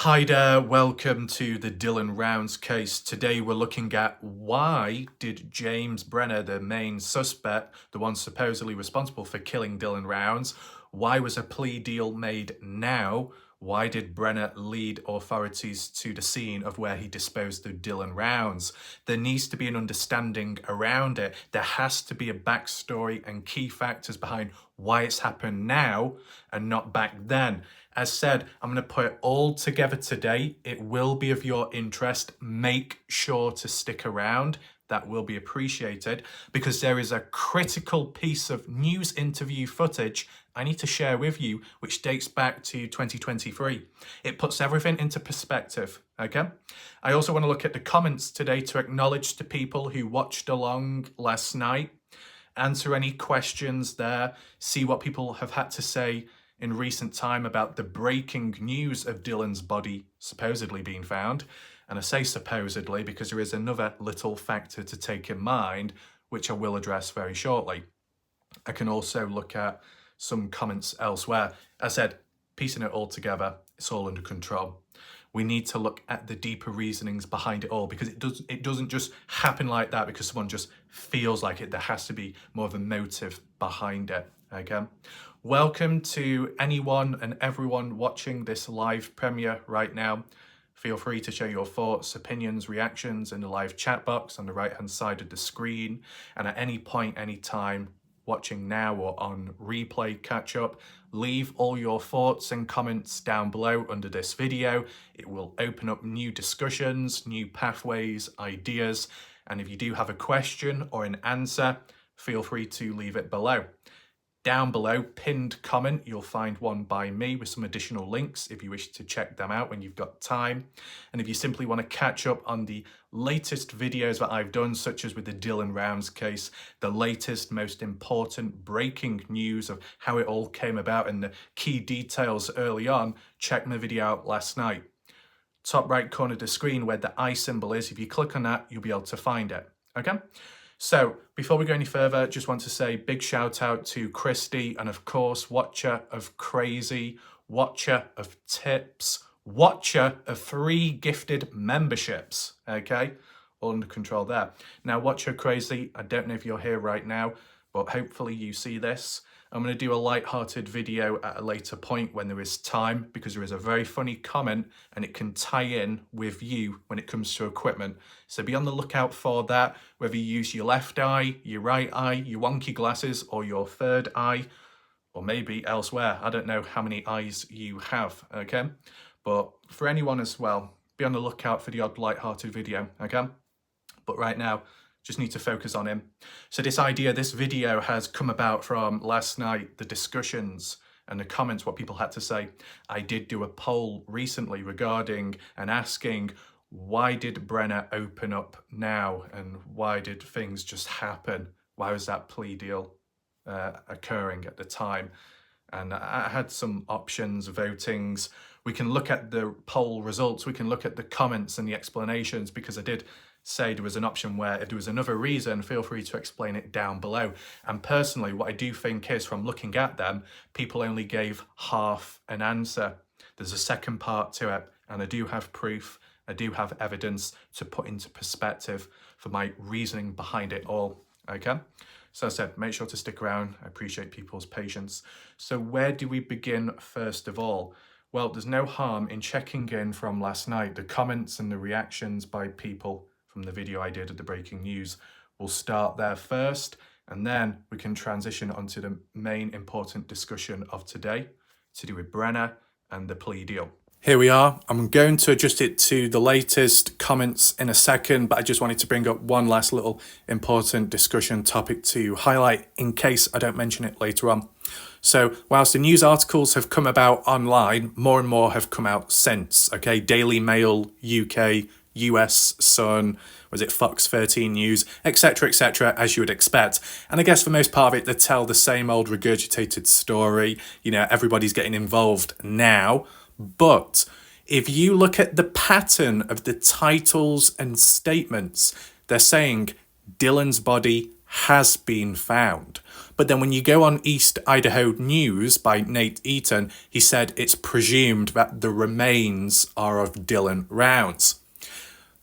Hi there, welcome to the Dylan Rounds case. Today we're looking at why did James Brenner, the main suspect, the one supposedly responsible for killing Dylan Rounds, why was a plea deal made now? Why did Brenner lead authorities to the scene of where he disposed of Dylan Rounds? There needs to be an understanding around it. There has to be a backstory and key factors behind why it's happened now and not back then. As said, I'm going to put it all together today. It will be of your interest. Make sure to stick around. That will be appreciated because there is a critical piece of news interview footage I need to share with you, which dates back to 2023. It puts everything into perspective, okay? I also want to look at the comments today to acknowledge the people who watched along last night, answer any questions there, see what people have had to say in recent time about the breaking news of Dylan's body supposedly being found. And I say supposedly because there is another little factor to take in mind, which I will address very shortly. I can also look at some comments elsewhere. As I said, piecing it all together, it's all under control. We need to look at the deeper reasonings behind it all because it doesn't just happen like that because someone just feels like it. There has to be more of a motive behind it, okay? Welcome to anyone and everyone watching this live premiere right now. Feel free to share your thoughts, opinions, reactions in the live chat box on the right-hand side of the screen. And at any point, any time, watching now or on replay catch up, leave all your thoughts and comments down below under this video. It will open up new discussions, new pathways, ideas. And if you do have a question or an answer, feel free to leave it below. Down below, pinned comment, you'll find one by me with some additional links if you wish to check them out when you've got time. And if you simply want to catch up on the latest videos that I've done, such as with the Dylan Rounds case, the latest, most important breaking news of how it all came about and the key details early on, check my video out last night. Top right corner of the screen where the eye symbol is, if you click on that, you'll be able to find it, okay? So before we go any further, just want to say big shout out to Christy and of course, watcher of Crazy, watcher of Tips, watcher of 3 gifted memberships, okay? All under control there. Now, watcher Crazy, I don't know if you're here right now, but hopefully you see this. I'm going to do a light-hearted video at a later point when there is time because there is a very funny comment and it can tie in with you when it comes to equipment. So be on the lookout for that, whether you use your left eye, your right eye, your wonky glasses or your third eye, or maybe elsewhere. I don't know how many eyes you have, okay? But for anyone as well, be on the lookout for the odd light-hearted video, okay? But right now, just need to focus on him. So this idea, this video has come about from last night, the discussions and the comments, what people had to say. I did do a poll recently regarding and asking, why did Brenner open up now? And why did things just happen? Why was that plea deal occurring at the time? And I had some options, votings. We can look at the poll results. We can look at the comments and the explanations because I did say there was an option where if there was another reason, feel free to explain it down below. And personally, what I do think is from looking at them, people only gave half an answer. There's a second part to it, and I do have proof, I do have evidence to put into perspective for my reasoning behind it all, okay? So as I said, make sure to stick around. I appreciate people's patience. So where do we begin first of all? Well, there's no harm in checking in from last night, the comments and the reactions by people from the video I did at the breaking news. We'll start there first, and then we can transition onto the main important discussion of today to do with Brenner and the plea deal. Here we are. I'm going to adjust it to the latest comments in a second, but I just wanted to bring up one last little important discussion topic to highlight in case I don't mention it later on. So whilst the news articles have come about online, more and more have come out since, okay? Daily Mail, UK, US Sun, was it Fox 13 News, etc., as you would expect. And I guess for most part of it, they tell the same old regurgitated story. You know, everybody's getting involved now. But if you look at the pattern of the titles and statements, they're saying Dylan's body has been found. But then when you go on East Idaho News by Nate Eaton, he said it's presumed that the remains are of Dylan Rounds.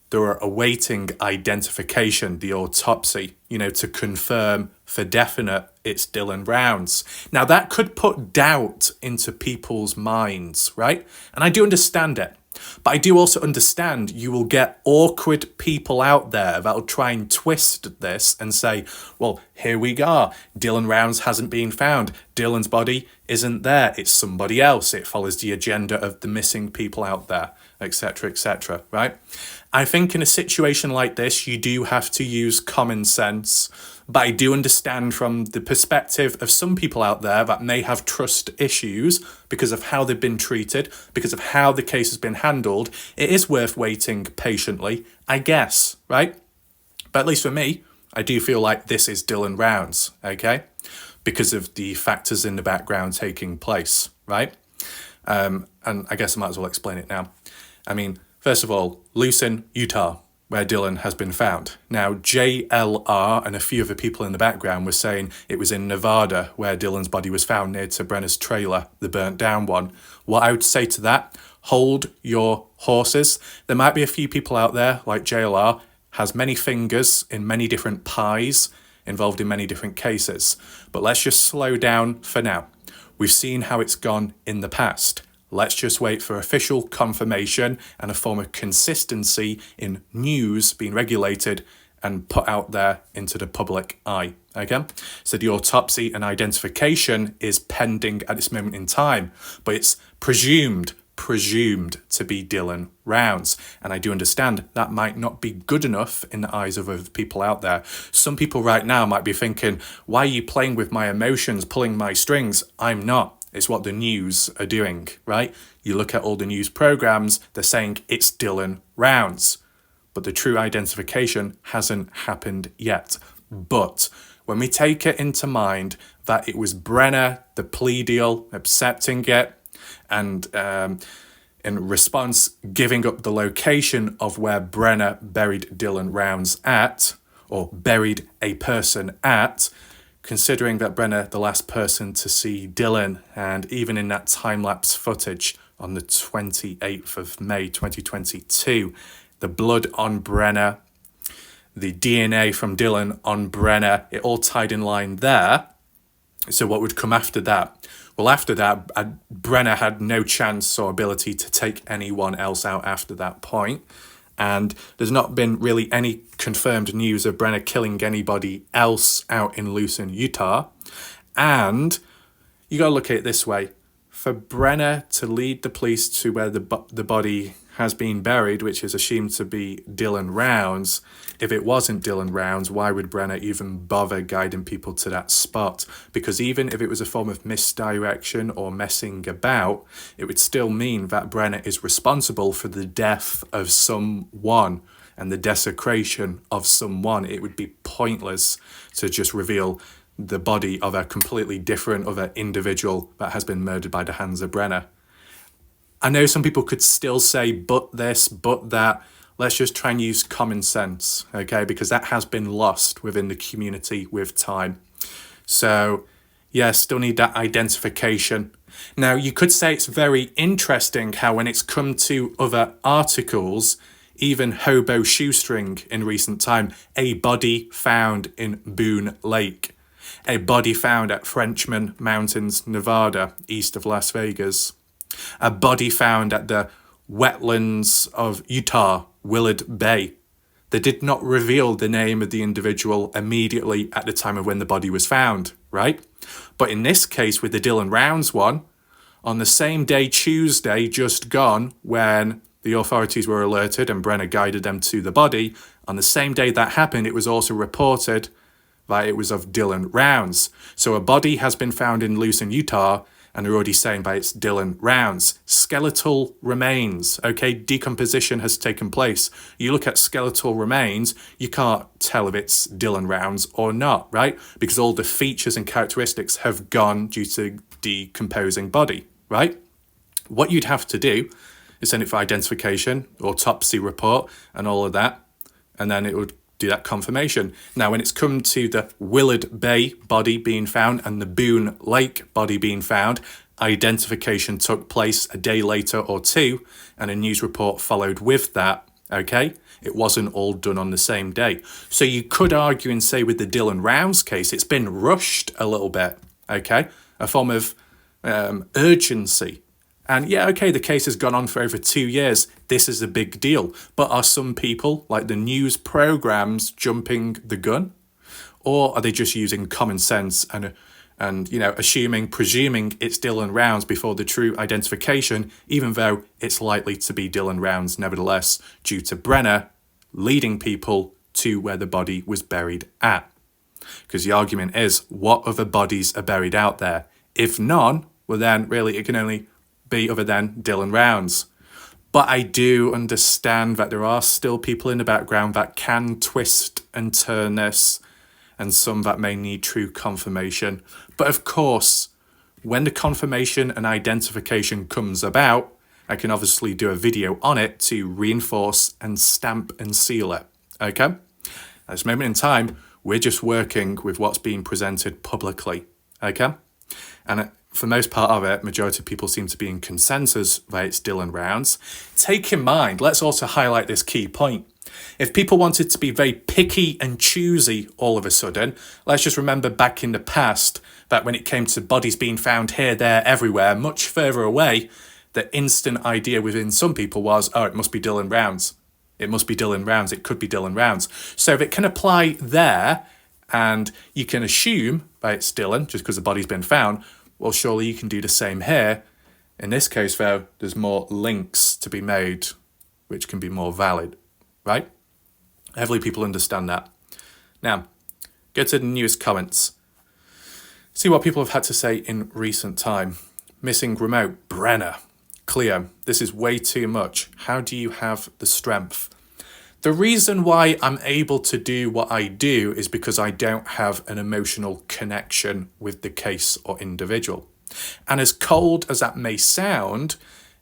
They're awaiting identification, the autopsy, to confirm for definite it's Dylan Rounds. Now, that could put doubt into people's minds, right? And I do understand it. But I do also understand you will get awkward people out there that'll try and twist this and say, well, here we go. Dylan Rounds hasn't been found. Dylan's body isn't there. It's somebody else. It follows the agenda of the missing people out there, etc., right? I think in a situation like this, you do have to use common sense. But I do understand from the perspective of some people out there that may have trust issues because of how they've been treated, because of how the case has been handled. It is worth waiting patiently, I guess, right? But at least for me, I do feel like this is Dylan Rounds, okay? Because of the factors in the background taking place, right? And I guess I might as well explain it now. I mean, first of all, Lucin, Utah, where Dylan has been found. Now, JLR and a few other people in the background were saying it was in Nevada where Dylan's body was found near to Brenner's trailer, the burnt down one. What I would say to that, hold your horses. There might be a few people out there, like JLR, has many fingers in many different pies, involved in many different cases. But let's just slow down for now. We've seen how it's gone in the past. Let's just wait for official confirmation and a form of consistency in news being regulated and put out there into the public eye, okay? So the autopsy and identification is pending at this moment in time, but it's presumed to be Dylan Rounds. And I do understand that might not be good enough in the eyes of other people out there. Some people right now might be thinking, why are you playing with my emotions, pulling my strings? I'm not. It's what the news are doing, right? You look at all the news programs, they're saying it's Dylan Rounds. But the true identification hasn't happened yet. But when we take it into mind that it was Brenner, the plea deal, accepting it, and in response, giving up the location of where Brenner buried Dylan Rounds at, or buried a person at, considering that Brenner, the last person to see Dylan, and even in that time-lapse footage on the 28th of May 2022, the blood on Brenner, the DNA from Dylan on Brenner, it all tied in line there. So what would come after that? Well, after that, Brenner had no chance or ability to take anyone else out after that point. And there's not been really any confirmed news of Brenner killing anybody else out in Lucin, Utah. And you got to look at it this way. For Brenner to lead the police to where the body has been buried, which is assumed to be Dylan Rounds, if it wasn't Dylan Rounds, why would Brenner even bother guiding people to that spot? Because even if it was a form of misdirection or messing about, it would still mean that Brenner is responsible for the death of someone and the desecration of someone. It would be pointless to just reveal the body of a completely different other individual that has been murdered by the hands of Brenner. I know some people could still say, but this, but that. Let's just try and use common sense, okay? Because that has been lost within the community with time. So, yeah, still need that identification. Now, you could say it's very interesting how when it's come to other articles, even hobo shoestring in recent time, a body found in Boone Lake, a body found at Frenchman Mountains, Nevada, east of Las Vegas, a body found at the wetlands of Utah, Willard Bay. They did not reveal the name of the individual immediately at the time of when the body was found, right? But in this case, with the Dylan Rounds one, on the same day, Tuesday, just gone, when the authorities were alerted and Brenner guided them to the body, on the same day that happened, it was also reported that it was of Dylan Rounds. So a body has been found in Lucin, Utah, and they're already saying by it's Dylan Rounds. Skeletal remains, okay? Decomposition has taken place. You look at skeletal remains, you can't tell if it's Dylan Rounds or not, right? Because all the features and characteristics have gone due to decomposing body, right? What you'd have to do is send it for identification, autopsy report, and all of that, and then it would do that confirmation. Now, when it's come to the Willard Bay body being found and the Boone Lake body being found, identification took place a day later or two, and a news report followed with that, okay? It wasn't all done on the same day. So you could argue and say with the Dylan Rounds case, it's been rushed a little bit, okay? A form of urgency. And yeah, okay, the case has gone on for over 2 years. This is a big deal. But are some people, like the news programs, jumping the gun? Or are they just using common sense and presuming it's Dylan Rounds before the true identification, even though it's likely to be Dylan Rounds nevertheless, due to Brenner leading people to where the body was buried at? Because the argument is, what other bodies are buried out there? If none, well then really it can only be other than Dylan Rounds. But I do understand that there are still people in the background that can twist and turn this, and some that may need true confirmation. But of course, when the confirmation and identification comes about, I can obviously do a video on it to reinforce and stamp and seal it, okay? At this moment in time, we're just working with what's being presented publicly, okay? And for most part of it, majority of people seem to be in consensus that it's Dylan Rounds. Take in mind, let's also highlight this key point. If people wanted to be very picky and choosy all of a sudden, let's just remember back in the past that when it came to bodies being found here, there, everywhere, much further away, the instant idea within some people was, oh, it must be Dylan Rounds. It must be Dylan Rounds. It could be Dylan Rounds. So if it can apply there, and you can assume that it's Dylan just because the body's been found, well, surely you can do the same here. In this case, though, there's more links to be made, which can be more valid, right? Hopefully people understand that. Now, go to the newest comments. See what people have had to say in recent time. Missing remote, Brenner. Cleo, this is way too much. How do you have the strength? The reason why I'm able to do what I do is because I don't have an emotional connection with the case or individual. And as cold as that may sound,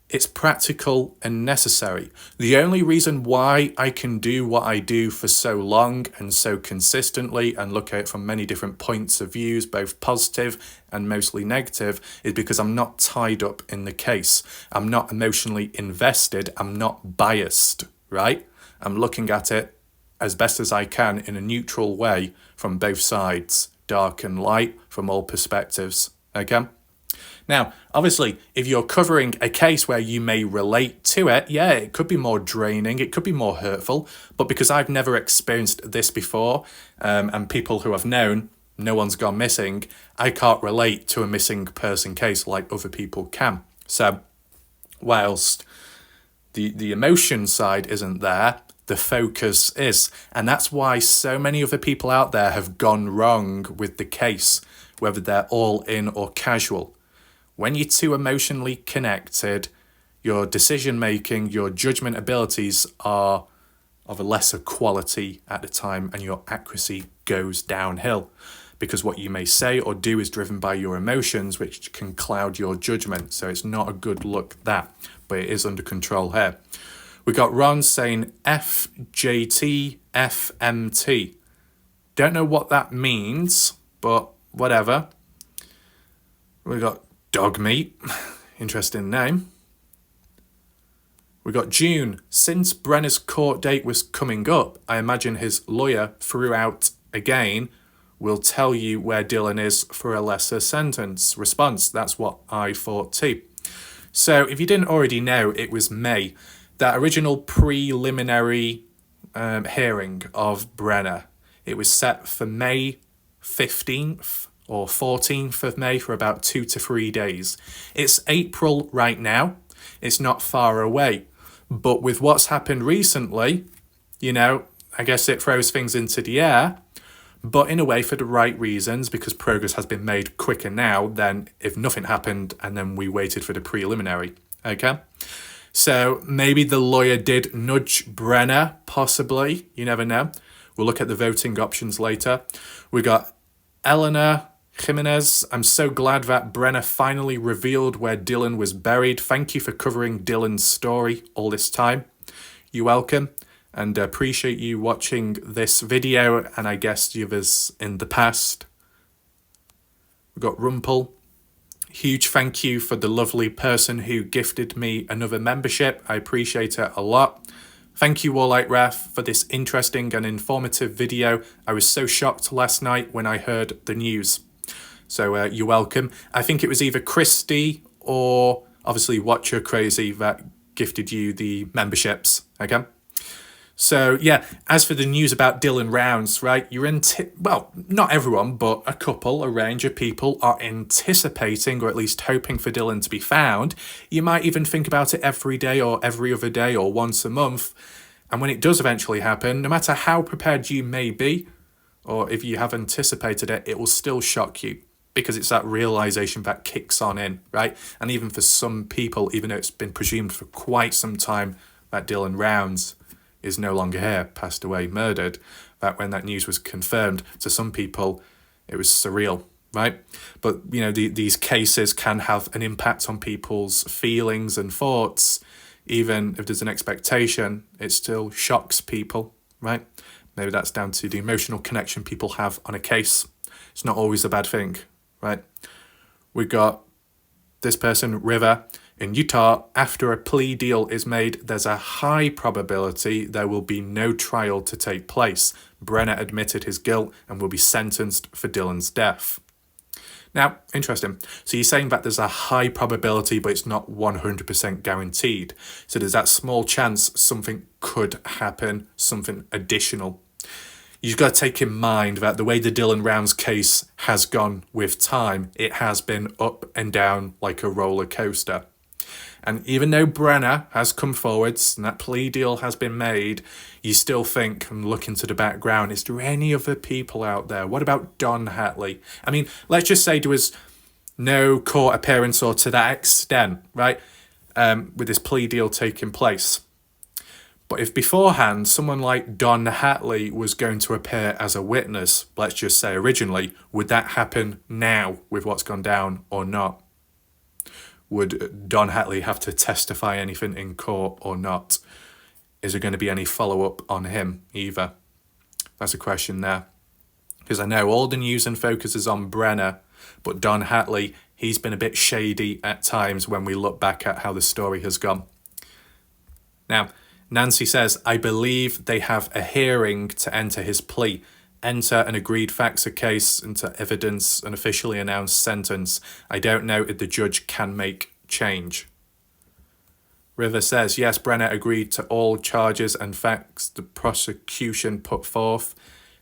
it's practical and necessary. The only reason why I can do what I do for so long and so consistently and look at it from many different points of views, both positive and mostly negative, is because I'm not tied up in the case. I'm not emotionally invested. I'm not biased, right? I'm looking at it as best as I can in a neutral way from both sides, dark and light, from all perspectives, okay? Now, obviously, if you're covering a case where you may relate to it, yeah, it could be more draining, it could be more hurtful, but because I've never experienced this before, and people who have known, no one's gone missing, I can't relate to a missing person case like other people can. So, whilst the emotion side isn't there, the focus is. And that's why so many other people out there have gone wrong with the case, whether they're all in or casual. When you're too emotionally connected, your decision making, your judgment abilities are of a lesser quality at the time, and your accuracy goes downhill, because what you may say or do is driven by your emotions, which can cloud your judgment. So it's not a good look, that, but it is under control here. We got Ron saying FJT FMT. Don't know what that means, but whatever. We got Dog Meat, interesting name. We got June. Since Brenner's court date was coming up, I imagine his lawyer throughout again will tell you where Dylan is for a lesser sentence. Response, that's what I thought too. So if you didn't already know, it was May. That original preliminary hearing of Brenner, it was set for May 15th or 14th of May for about 2 to 3 days. It's April right now. It's not far away. But with what's happened recently, I guess it throws things into the air, but in a way for the right reasons, because progress has been made quicker now than if nothing happened and then we waited for the preliminary, okay? So maybe the lawyer did nudge Brenner, possibly. You never know. We'll look at the voting options later. We got Eleanor Jimenez. I'm so glad that Brenner finally revealed where Dylan was buried. Thank you for covering Dylan's story all this time. You're welcome. and appreciate you watching this video, and I guess the others in the past. We've got Rumpel. Huge thank you for the lovely person who gifted me another membership. I appreciate it a lot. Thank you, Warlike Ref, for this interesting and informative video. I was so shocked last night when I heard the news. So you're welcome. I think it was either Christy or obviously Watcher Crazy that gifted you the memberships, okay? So yeah, as for the news about Dylan Rounds, right, well, not everyone, but a range of people are anticipating, or at least hoping for Dylan to be found. You might even think about it every day or every other day or once a month. And when it does eventually happen, no matter how prepared you may be, or if you have anticipated it, it will still shock you, because it's that realization that kicks on in, right? And even for some people, even though it's been presumed for quite some time that Dylan Rounds is no longer here, passed away, murdered, that when that news was confirmed, to some people, it was surreal, right? But, you know, these cases can have an impact on people's feelings and thoughts. Even if there's an expectation, it still shocks people, right? Maybe that's down to the emotional connection people have on a case. It's not always a bad thing, right? We got this person, River, in Utah. After a plea deal is made, there's a high probability there will be no trial to take place. Brenner admitted his guilt and will be sentenced for Dylan's death. Now, interesting. So you're saying that there's a high probability, but it's not 100% guaranteed. So there's that small chance something could happen, something additional. You've got to take in mind that the way the Dylan Rounds case has gone with time, it has been up and down like a roller coaster. And even though Brenner has come forwards and that plea deal has been made, you still think, and look into the background, is there any other people out there? What about Don Hatley? I mean, let's just say there was no court appearance or to that extent, right, with this plea deal taking place. But if beforehand someone like Don Hatley was going to appear as a witness, let's just say originally, would that happen now with what's gone down or not? Would Don Hatley have to testify anything in court or not? Is there going to be any follow-up on him either? That's a question there. Because I know all the news and focus is on Brenner, but Don Hatley, he's been a bit shady at times when we look back at how the story has gone. Now, Nancy says, I believe they have a hearing to enter his plea, enter an agreed facts of case into evidence, an officially announced sentence. I don't know if the judge can make change. River says, yes, Brenner agreed to all charges and facts the prosecution put forth.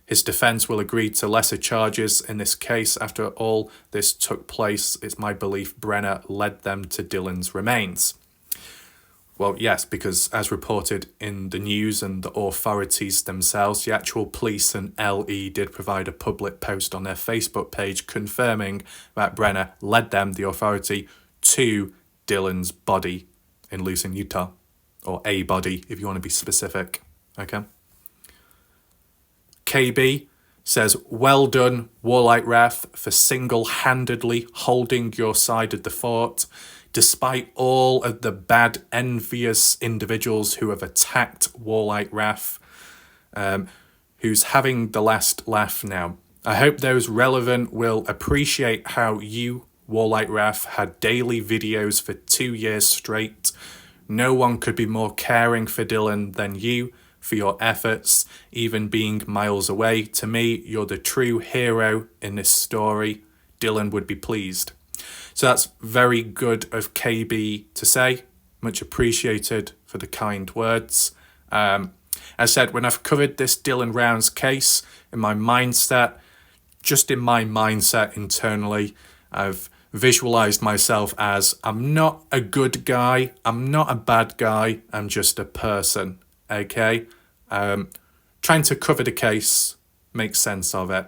His defence will agree to lesser charges in this case. After all this took place, it's my belief Brenner led them to Dylan's remains. Well, yes, because as reported in the news and the authorities themselves, the actual police and LE did provide a public post on their Facebook page confirming that Brenner led them, the authority, to Dylan's body in Lucin, Utah. Or a body, if you want to be specific. Okay. KB says, well done, Warlike Ref, for single-handedly holding your side of the fort. Despite all of the bad, envious individuals who have attacked Warlike Raf, who's having the last laugh now. I hope those relevant will appreciate how you, Warlike Raf, had daily videos for 2 years straight. No one could be more caring for Dylan than you, for your efforts, even being miles away. To me, you're the true hero in this story. Dylan would be pleased. So that's very good of KB to say. Much appreciated for the kind words. As I said, when I've covered this Dylan Rounds case, in my mindset, just in my mindset internally, I've visualized myself as, I'm not a good guy, I'm not a bad guy, I'm just a person, okay? Trying to cover the case, make sense of it.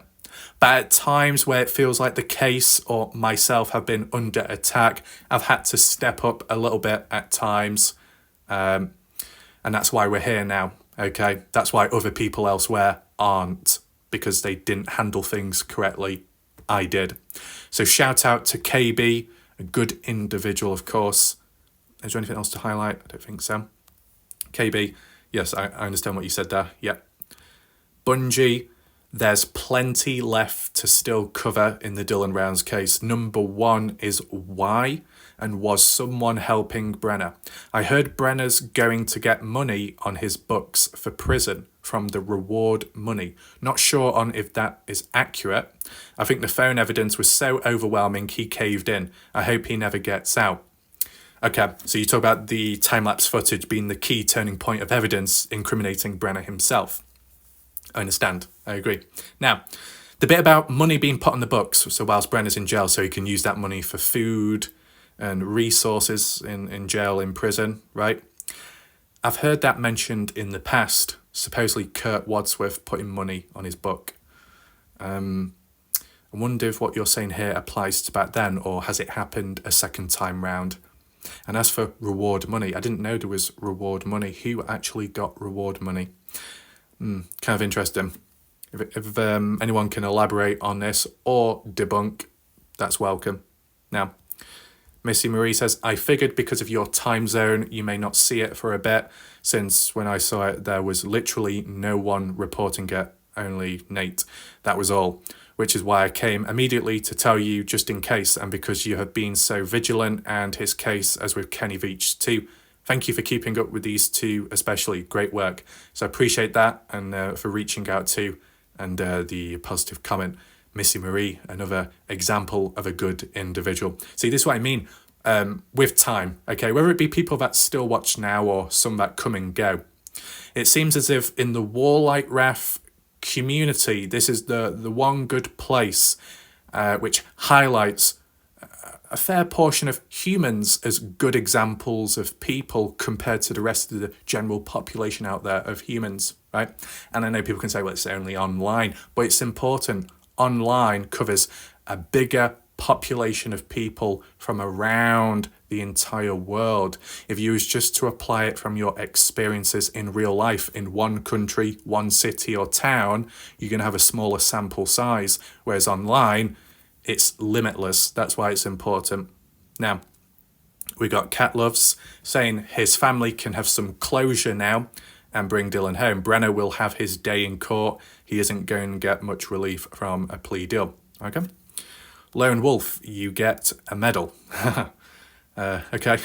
But at times where it feels like the case or myself have been under attack, I've had to step up a little bit at times. And that's why we're here now, okay? That's why other people elsewhere aren't, because they didn't handle things correctly. I did. So shout out to KB, a good individual, of course. Is there anything else to highlight? I don't think so. KB, Yes, I understand what you said there. Yeah. Bungie, there's plenty left to still cover in the Dylan Rounds case. Number one is why and was someone helping Brenner? I heard Brenner's going to get money on his books for prison from the reward money. Not sure on if that is accurate. I think the phone evidence was so overwhelming he caved in. I hope he never gets out. Okay, so you talk about the time-lapse footage being the key turning point of evidence incriminating Brenner himself. I understand. I agree. Now, the bit about money being put on the books, so whilst Brenner's in jail, so he can use that money for food and resources in jail, in prison, right? I've heard that mentioned in the past, supposedly Kurt Wadsworth putting money on his book. I wonder if what you're saying here applies to back then, or has it happened a second time round? And as for reward money, I didn't know there was reward money. Who actually got reward money? Kind of interesting. If anyone can elaborate on this or debunk, that's welcome. Now, Missy Marie says, I figured because of your time zone, you may not see it for a bit, since when I saw it, there was literally no one reporting it, only Nate. That was all, which is why I came immediately to tell you just in case, and because you have been so vigilant, and his case, as with Kenny Veach too. Thank you for keeping up with these two, especially. Great work. So I appreciate that, and for reaching out too, and the positive comment. Missy Marie, another example of a good individual. See, this is what I mean with time, okay? Whether it be people that still watch now or some that come and go. It seems as if in the Warlight Ref community, this is the one good place which highlights a fair portion of humans as good examples of people compared to the rest of the general population out there of humans, right? And I know people can say, well, it's only online, but it's important. Online covers a bigger population of people from around the entire world. If you was just to apply it from your experiences in real life in one country, one city or town, you're going to have a smaller sample size. Whereas online, it's limitless. That's why it's important. Now, we got Cat Loves saying his family can have some closure now and bring Dylan home. Brenner will have his day in court. He isn't going to get much relief from a plea deal. Okay. Lone Wolf, you get a medal. Okay.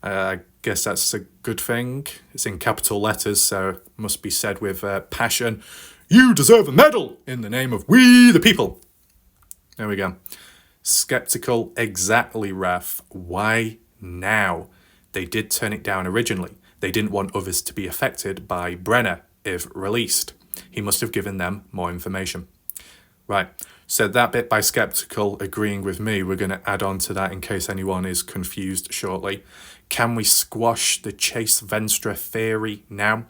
I guess that's a good thing. It's in capital letters, so it must be said with passion. You deserve a medal in the name of we the people. There we go. Skeptical, exactly, Raf. Why now? They did turn it down originally. They didn't want others to be affected by Brenner if released. He must have given them more information. Right, so that bit by Skeptical agreeing with me, we're going to add on to that in case anyone is confused shortly. Can we squash the Chase Venstra theory now?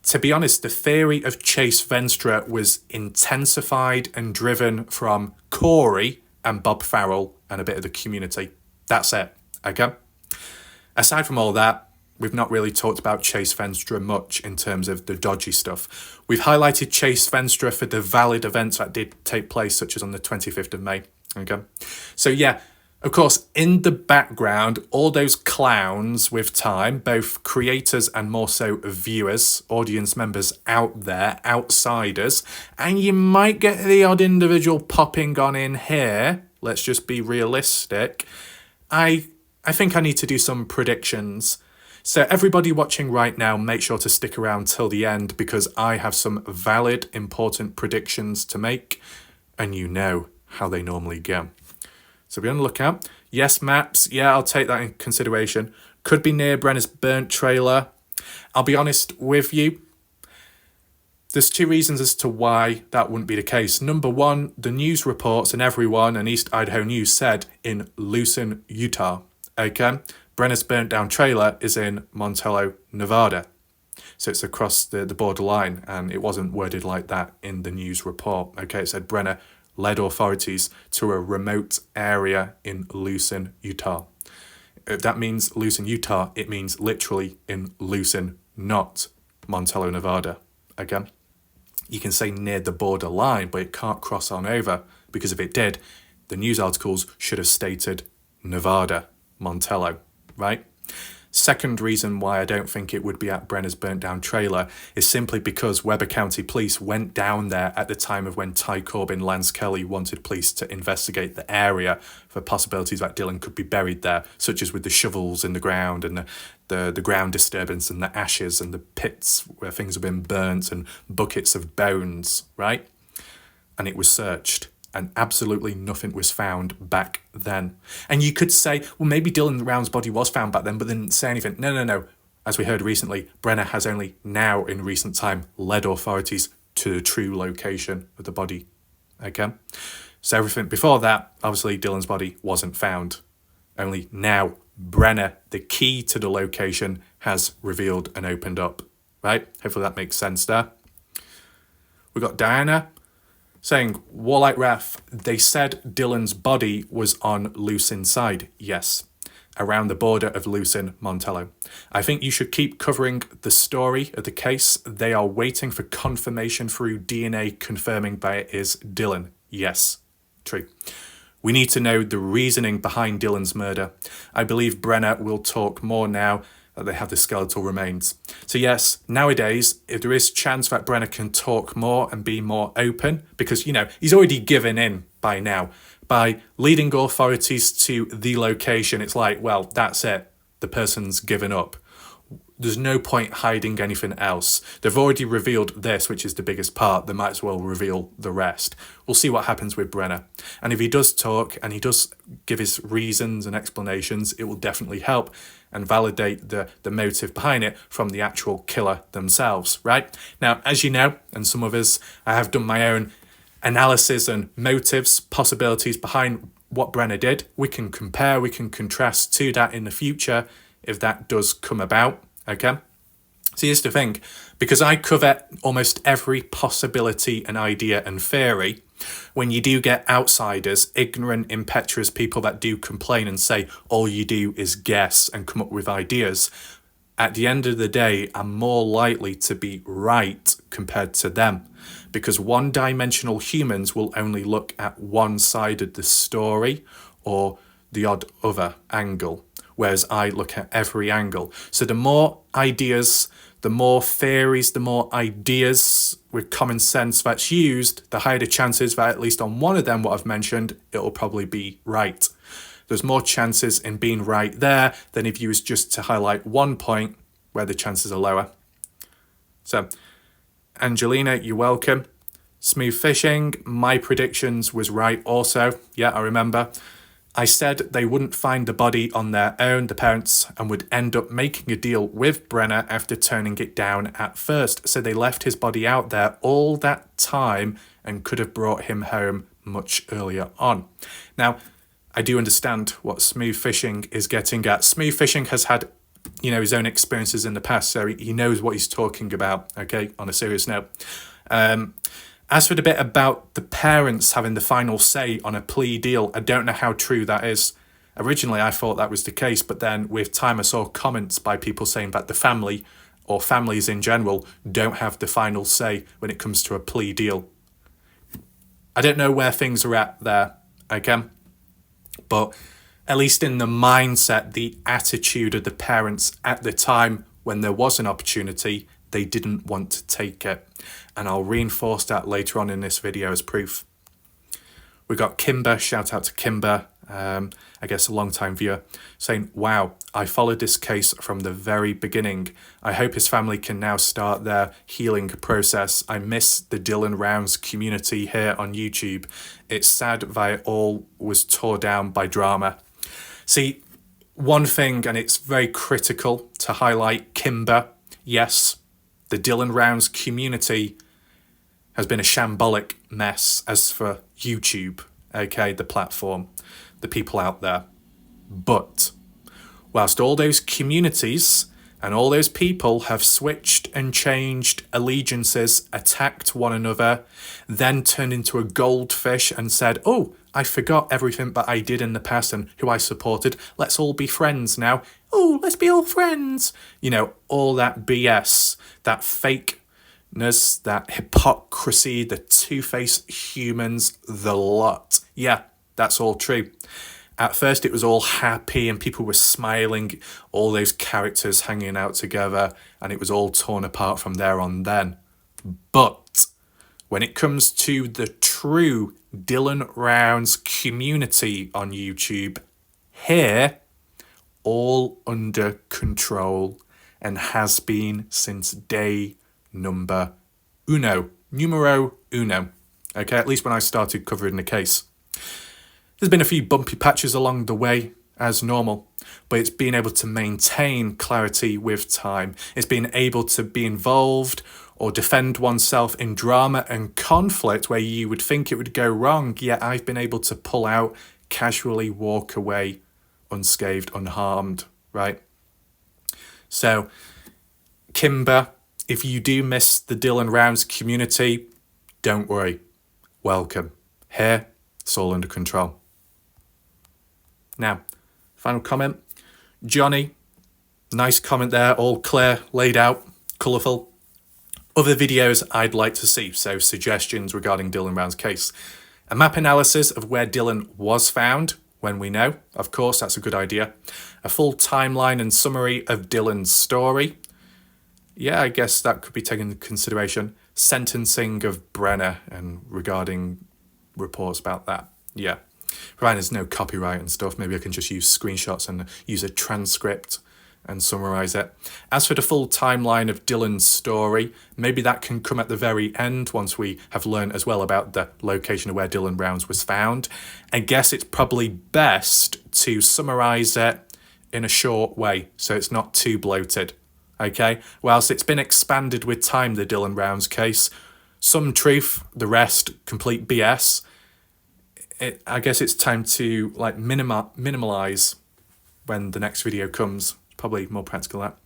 To be honest, the theory of Chase Venstra was intensified and driven from Corey and Bob Farrell and a bit of the community. That's it, okay? Aside from all that, we've not really talked about Chase Venstra much in terms of the dodgy stuff. We've highlighted Chase Venstra for the valid events that did take place, such as on the 25th of May. Okay, so yeah, of course, in the background, all those clowns with time, both creators and more so viewers, audience members out there, outsiders, and you might get the odd individual popping on in here. Let's just be realistic. I think I need to do some predictions. So everybody watching right now, make sure to stick around till the end because I have some valid, important predictions to make, and you know how they normally go. So be on the lookout. Yes, maps. Yeah, I'll take that in consideration. Could be near Brenner's burnt trailer. I'll be honest with you. There's two reasons as to why that wouldn't be the case. Number one, the news reports and everyone and East Idaho News said in Lucin, Utah. Okay? Brenner's burnt down trailer is in Montello, Nevada. So it's across the borderline, and it wasn't worded like that in the news report. Okay, it said Brenner led authorities to a remote area in Lucin, Utah. If that means Lucin, Utah, it means literally in Lucin, not Montello, Nevada. Again, you can say near the borderline, but it can't cross on over, because if it did, the news articles should have stated Nevada, Montello. Right? Second reason why I don't think it would be at Brenner's burnt down trailer is simply because Weber County Police went down there at the time of when Ty Corbin, Lance Kelly wanted police to investigate the area for possibilities that Dylan could be buried there, such as with the shovels in the ground and the ground disturbance and the ashes and the pits where things have been burnt and buckets of bones, right? And it was searched. And absolutely nothing was found back then. And you could say, well, maybe Dylan Round's body was found back then, but didn't say anything. No. As we heard recently, Brenner has only now, in recent time, led authorities to the true location of the body. Okay? So everything before that, obviously Dylan's body wasn't found. Only now, Brenner, the key to the location, has revealed and opened up. Right? Hopefully that makes sense there. We got Diana saying, Warlike Ref, they said Dylan's body was on Lucin side. Yes, around the border of Lucin, Montello. I think you should keep covering the story of the case. They are waiting for confirmation through DNA confirming that it is Dylan. Yes, true. We need to know the reasoning behind Dylan's murder. I believe Brenner will talk more now that they have the skeletal remains. So yes, nowadays, if there is chance that Brenner can talk more and be more open, because, he's already given in by now. By leading authorities to the location, it's like, well, that's it. The person's given up. There's no point hiding anything else. They've already revealed this, which is the biggest part. They might as well reveal the rest. We'll see what happens with Brenner. And if he does talk and he does give his reasons and explanations, it will definitely help and validate the motive behind it from the actual killer themselves, right? Now, as you know, and some others, I have done my own analysis and motives, possibilities behind what Brenner did. We can compare, we can contrast to that in the future if that does come about, okay? So here's the thing, because I cover almost every possibility and idea and theory, when you do get outsiders, ignorant, impetuous people that do complain and say all you do is guess and come up with ideas, at the end of the day, I'm more likely to be right compared to them, because one-dimensional humans will only look at one side of the story or the odd other angle, whereas I look at every angle. So the more ideas, the more theories, the more ideas with common sense that's used, the higher the chances that at least on one of them, what I've mentioned, it'll probably be right. There's more chances in being right there than if you was just to highlight one point where the chances are lower. So, Angelina, you're welcome. Smooth Fishing, my predictions was right also. Yeah, I remember. I said they wouldn't find the body on their own, the parents, and would end up making a deal with Brenner after turning it down at first. So they left his body out there all that time and could have brought him home much earlier on. Now, I do understand what Smooth Fishing is getting at. Smooth Fishing has had, his own experiences in the past, so he knows what he's talking about, okay, on a serious note. As for the bit about the parents having the final say on a plea deal, I don't know how true that is. Originally, I thought that was the case, but then with time I saw comments by people saying that the family, or families in general, don't have the final say when it comes to a plea deal. I don't know where things are at there, okay? But at least in the mindset, the attitude of the parents at the time when there was an opportunity, they didn't want to take it. And I'll reinforce that later on in this video as proof. We got Kimber, shout out to Kimber, I guess a long-time viewer, saying, wow, I followed this case from the very beginning. I hope his family can now start their healing process. I miss the Dylan Rounds community here on YouTube. It's sad that it all was tore down by drama. See, one thing, and it's very critical to highlight, Kimber, yes, the Dylan Rounds community has been a shambolic mess as for YouTube, okay, the platform, the people out there. But whilst all those communities and all those people have switched and changed allegiances, attacked one another, then turned into a goldfish and said, oh, I forgot everything that I did in the past and who I supported. Let's all be friends now. Oh, let's be all friends. All that BS, that fakeness, that hypocrisy, the two-faced humans, the lot. Yeah, that's all true. At first it was all happy and people were smiling, all those characters hanging out together, and it was all torn apart from there on then. But when it comes to the true Dylan Rounds community on YouTube, here, all under control and has been since day numero uno. Okay, at least when I started covering the case. There's been a few bumpy patches along the way, as normal, but it's been able to maintain clarity with time. It's been able to be involved or defend oneself in drama and conflict where you would think it would go wrong, yet I've been able to pull out, casually walk away, unscathed, unharmed, right? So, Kimber, if you do miss the Dylan Rounds community, don't worry. Welcome. Here, it's all under control. Now, final comment. Johnny, nice comment there, all clear, laid out, colourful. Other videos I'd like to see, so suggestions regarding Dylan Round's case. A map analysis of where Dylan was found, when we know, of course, that's a good idea. A full timeline and summary of Dylan's story. Yeah, I guess that could be taken into consideration. Sentencing of Brenner and regarding reports about that. Yeah. Provided there's no copyright and stuff, maybe I can just use screenshots and use a transcript and summarise it. As for the full timeline of Dylan's story, maybe that can come at the very end once we have learned as well about the location of where Dylan Rounds was found. I guess it's probably best to summarise it in a short way so it's not too bloated. Okay, whilst it's been expanded with time, the Dylan Rounds case, some truth, the rest complete BS. I guess it's time to like minimalize when the next video comes. Probably more practical that.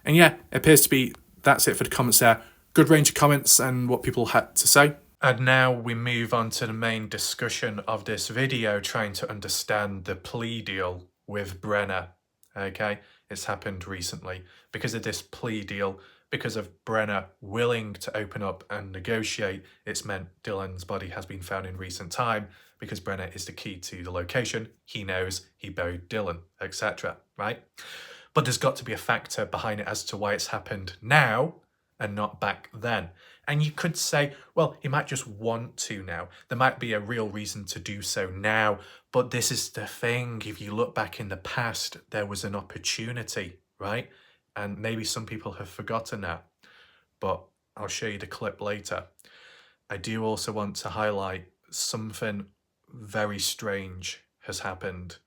And yeah, it appears to be that's it for the comments there. Good range of comments and what people had to say. And now we move on to the main discussion of this video, trying to understand the plea deal with Brenner. Okay, it's happened recently. Because of this plea deal, because of Brenner willing to open up and negotiate, it's meant Dylan's body has been found in recent time because Brenner is the key to the location. He knows he buried Dylan, etc. Right? But there's got to be a factor behind it as to why it's happened now and not back then. And you could say, well, he might just want to now. There might be a real reason to do so now. But this is the thing. If you look back in the past, there was an opportunity, right? And maybe some people have forgotten that. But I'll show you the clip later. I do also want to highlight something very strange has happened.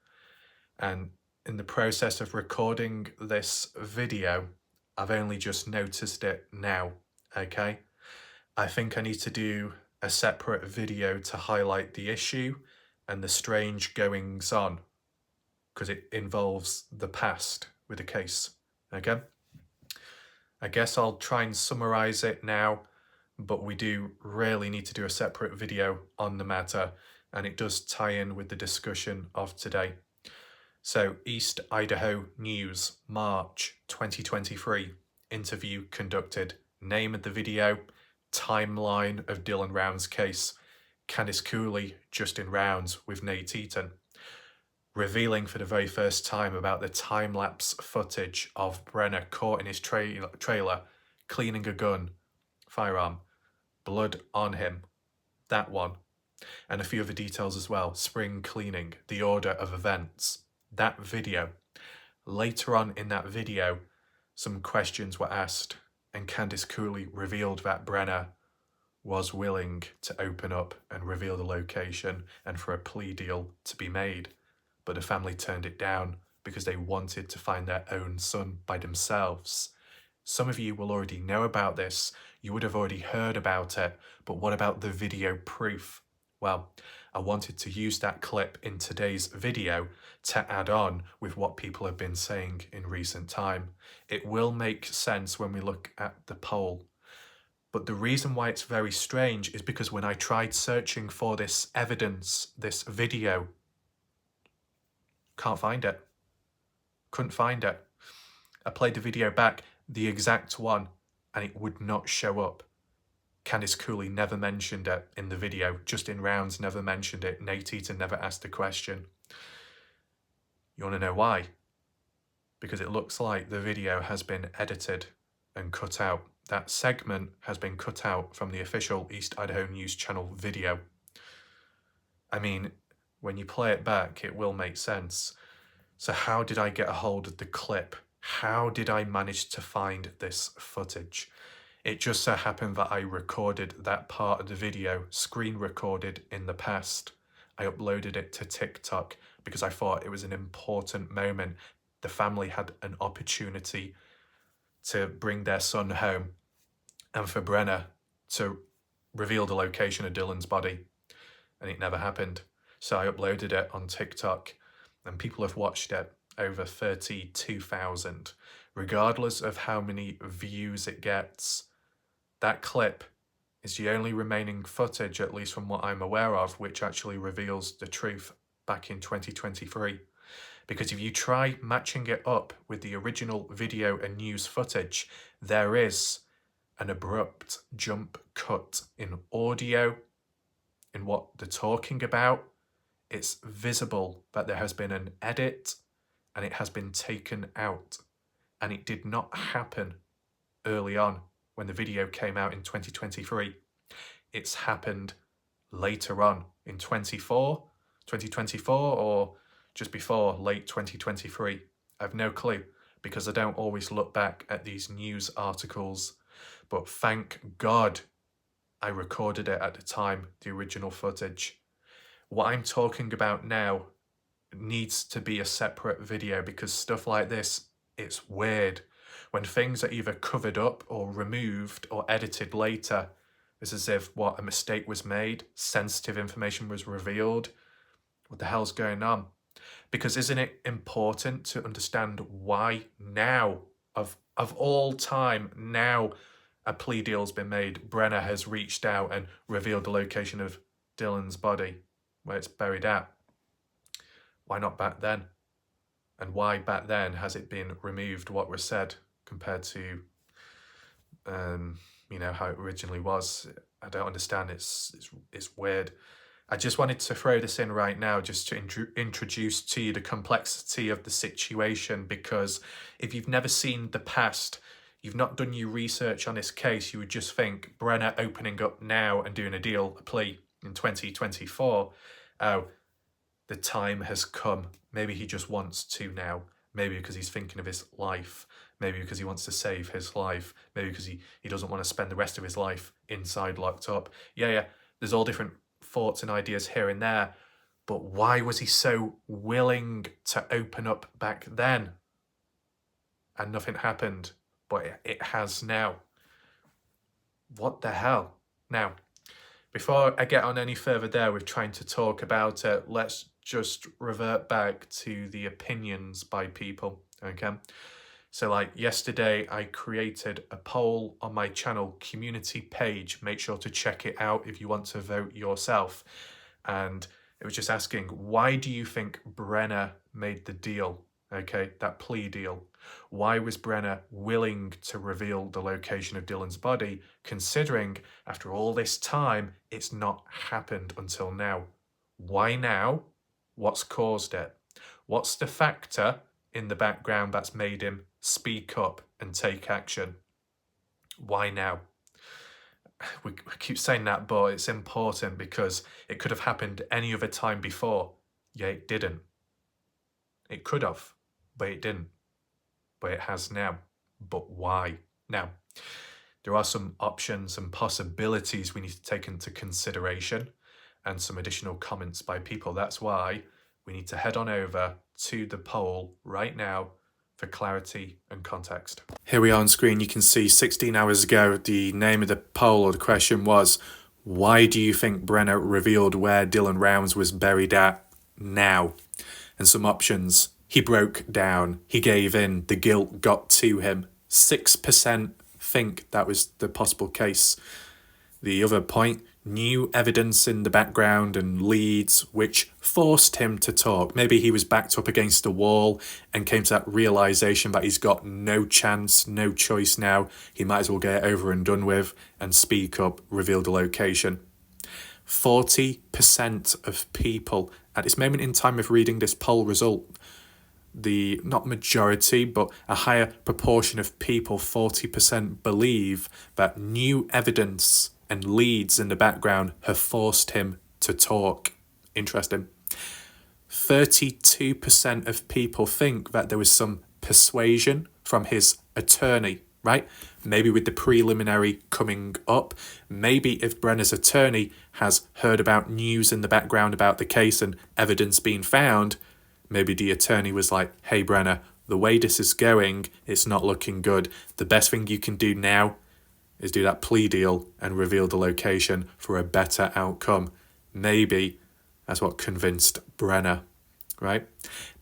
And in the process of recording this video, I've only just noticed it now, okay? I think I need to do a separate video to highlight the issue and the strange goings on, because it involves the past with the case, okay? I guess I'll try and summarize it now, but we do really need to do a separate video on the matter, and it does tie in with the discussion of today. So, East Idaho News, March 2023, interview conducted, name of the video, timeline of Dylan Rounds case, Candice Cooley just in rounds with Nate Eaton, revealing for the very first time about the time-lapse footage of Brenner caught in his trailer, cleaning a gun, firearm, blood on him, that one, and a few other details as well, spring cleaning, the order of events, that video. Later on in that video, some questions were asked, and Candice Cooley revealed that Brenner was willing to open up and reveal the location and for a plea deal to be made. But the family turned it down because they wanted to find their own son by themselves. Some of you will already know about this. You would have already heard about it. But what about the video proof? Well, I wanted to use that clip in today's video to add on with what people have been saying in recent time. It will make sense when we look at the poll. But the reason why it's very strange is because when I tried searching for this evidence, this video, can't find it. Couldn't find it. I played the video back, the exact one, and it would not show up. Candice Cooley never mentioned it in the video, just in rounds, never mentioned it. Nate Eaton never asked the question. You want to know why? Because it looks like the video has been edited and cut out. That segment has been cut out from the official East Idaho News Channel video. I mean, when you play it back, it will make sense. So how did I get a hold of the clip? How did I manage to find this footage? It just so happened that I recorded that part of the video, screen recorded in the past. I uploaded it to TikTok because I thought it was an important moment. The family had an opportunity to bring their son home and for Brenner to reveal the location of Dylan's body. And it never happened. So I uploaded it on TikTok and people have watched it, over 32,000. Regardless of how many views it gets, that clip is the only remaining footage, at least from what I'm aware of, which actually reveals the truth back in 2023. Because if you try matching it up with the original video and news footage, there is an abrupt jump cut in audio, in what they're talking about. It's visible that there has been an edit and it has been taken out. And it did not happen early on when the video came out in 2023. It's happened later on in 2024 or just before late 2023. I have no clue because I don't always look back at these news articles. But thank God I recorded it at the time, the original footage. What I'm talking about now needs to be a separate video because stuff like this, it's weird. When things are either covered up or removed or edited later, it's as if, a mistake was made, sensitive information was revealed. What the hell's going on? Because isn't it important to understand why now, of all time, now a plea deal's been made, Brenner has reached out and revealed the location of Dylan's body, where it's buried at. Why not back then? And why back then has it been removed, what was said, compared to, how it originally was? I don't understand. It's weird. I just wanted to throw this in right now just to introduce to you the complexity of the situation, because if you've never seen the past, you've not done your research on this case, you would just think Brenner opening up now and doing a plea in 2024. Oh, the time has come. Maybe he just wants to now. Maybe because he's thinking of his life. Maybe because he wants to save his life. Maybe because he doesn't want to spend the rest of his life inside locked up. Yeah, there's all different thoughts and ideas here and there. But why was he so willing to open up back then? And nothing happened. But it has now. What the hell? Now, before I get on any further there with trying to talk about it, let's just revert back to the opinions by people, okay? So like yesterday, I created a poll on my channel community page. Make sure to check it out if you want to vote yourself. And it was just asking, why do you think Brenner made the deal? Okay, that plea deal. Why was Brenner willing to reveal the location of Dylan's body, considering after all this time, it's not happened until now? Why now? What's caused it? What's the factor in the background that's made him speak up and take action? Why now? We keep saying that, but it's important because it could have happened any other time before. Yeah, it didn't. It could have, but it didn't. But it has now. But why? Now, there are some options and possibilities we need to take into consideration and some additional comments by people. That's why we need to head on over to the poll right now for clarity and context. Here we are on screen. You can see 16 hours ago, the name of the poll or the question was, why do you think Brenner revealed where Dylan Rounds was buried at now? And some options. He broke down. He gave in. The guilt got to him. 6% think that was the possible case. The other point, new evidence in the background and leads which forced him to talk. Maybe he was backed up against a wall and came to that realization that he's got no chance, no choice now. He might as well get it over and done with and speak up, reveal the location. 40% of people at this moment in time of reading this poll result the, not majority, but a higher proportion of people, 40%, believe that new evidence and leads in the background have forced him to talk. Interesting. 32% of people think that there was some persuasion from his attorney, right? Maybe with the preliminary coming up, maybe if Brenner's attorney has heard about news in the background about the case and evidence being found, maybe the attorney was like, hey Brenner, the way this is going, it's not looking good. The best thing you can do now is do that plea deal and reveal the location for a better outcome. Maybe that's what convinced Brenner, right?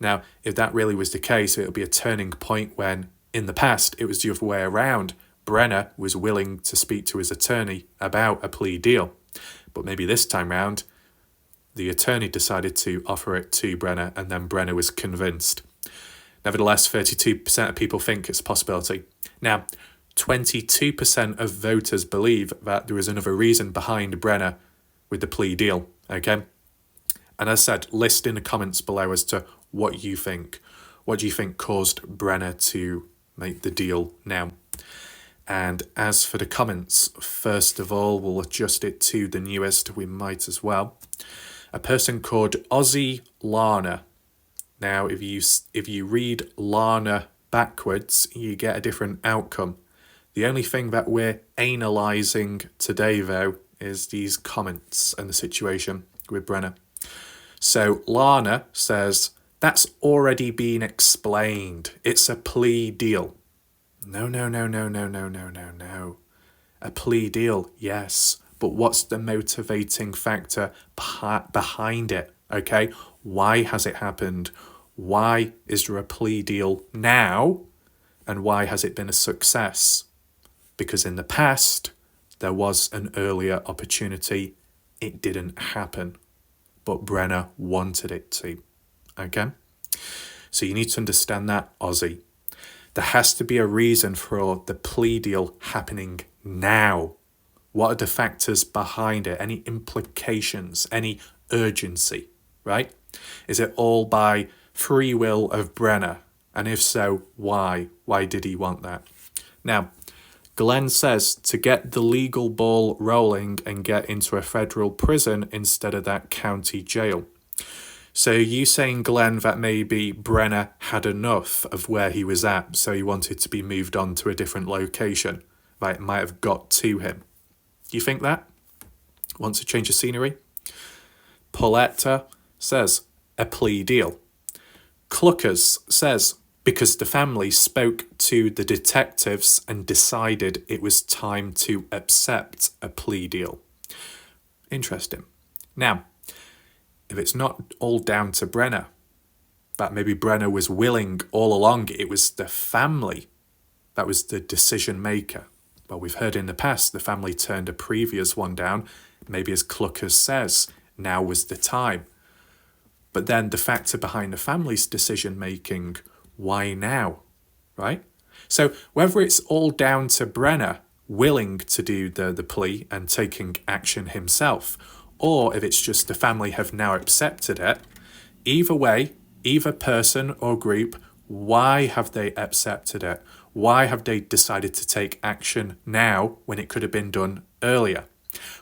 Now, if that really was the case, it would be a turning point when, in the past, it was the other way around. Brenner was willing to speak to his attorney about a plea deal. But maybe this time round, the attorney decided to offer it to Brenner, and then Brenner was convinced. Nevertheless, 32% of people think it's a possibility. Now, 22% of voters believe that there is another reason behind Brenner with the plea deal, okay? And as I said, list in the comments below as to what you think. What do you think caused Brenner to make the deal now? And as for the comments, first of all, we'll adjust it to the newest. We might as well. A person called Ozzy Lana. Now, if you read Lana backwards, you get a different outcome. The only thing that we're analysing today, though, is these comments and the situation with Brenner. So Lana says, that's already been explained. It's a plea deal. No. A plea deal, yes. But what's the motivating factor behind it, okay? Why has it happened? Why is there a plea deal now? And why has it been a success? Because in the past, there was an earlier opportunity. It didn't happen. But Brenner wanted it to, okay? So you need to understand that, Ozzy. There has to be a reason for the plea deal happening now. What are the factors behind it? Any implications? Any urgency, right? Is it all by free will of Brenner? And if so, why? Why did he want that? Now, Glenn says to get the legal ball rolling and get into a federal prison instead of that county jail. So you saying, Glenn, that maybe Brenner had enough of where he was at, so he wanted to be moved on to a different location, that might have got to him. Do you think that? Wants to change the scenery? Pauletta says, a plea deal. Cluckers says, because the family spoke to the detectives and decided it was time to accept a plea deal. Interesting. Now, if it's not all down to Brenner, that maybe Brenner was willing all along, it was the family that was the decision maker. Well, we've heard in the past the family turned a previous one down. Maybe as Cluckers says, now was the time. But then the factor behind the family's decision making, why now, right? So whether it's all down to Brenner willing to do the plea and taking action himself, or if it's just the family have now accepted it, either way, either person or group, why have they accepted it? Why have they decided to take action now when it could have been done earlier?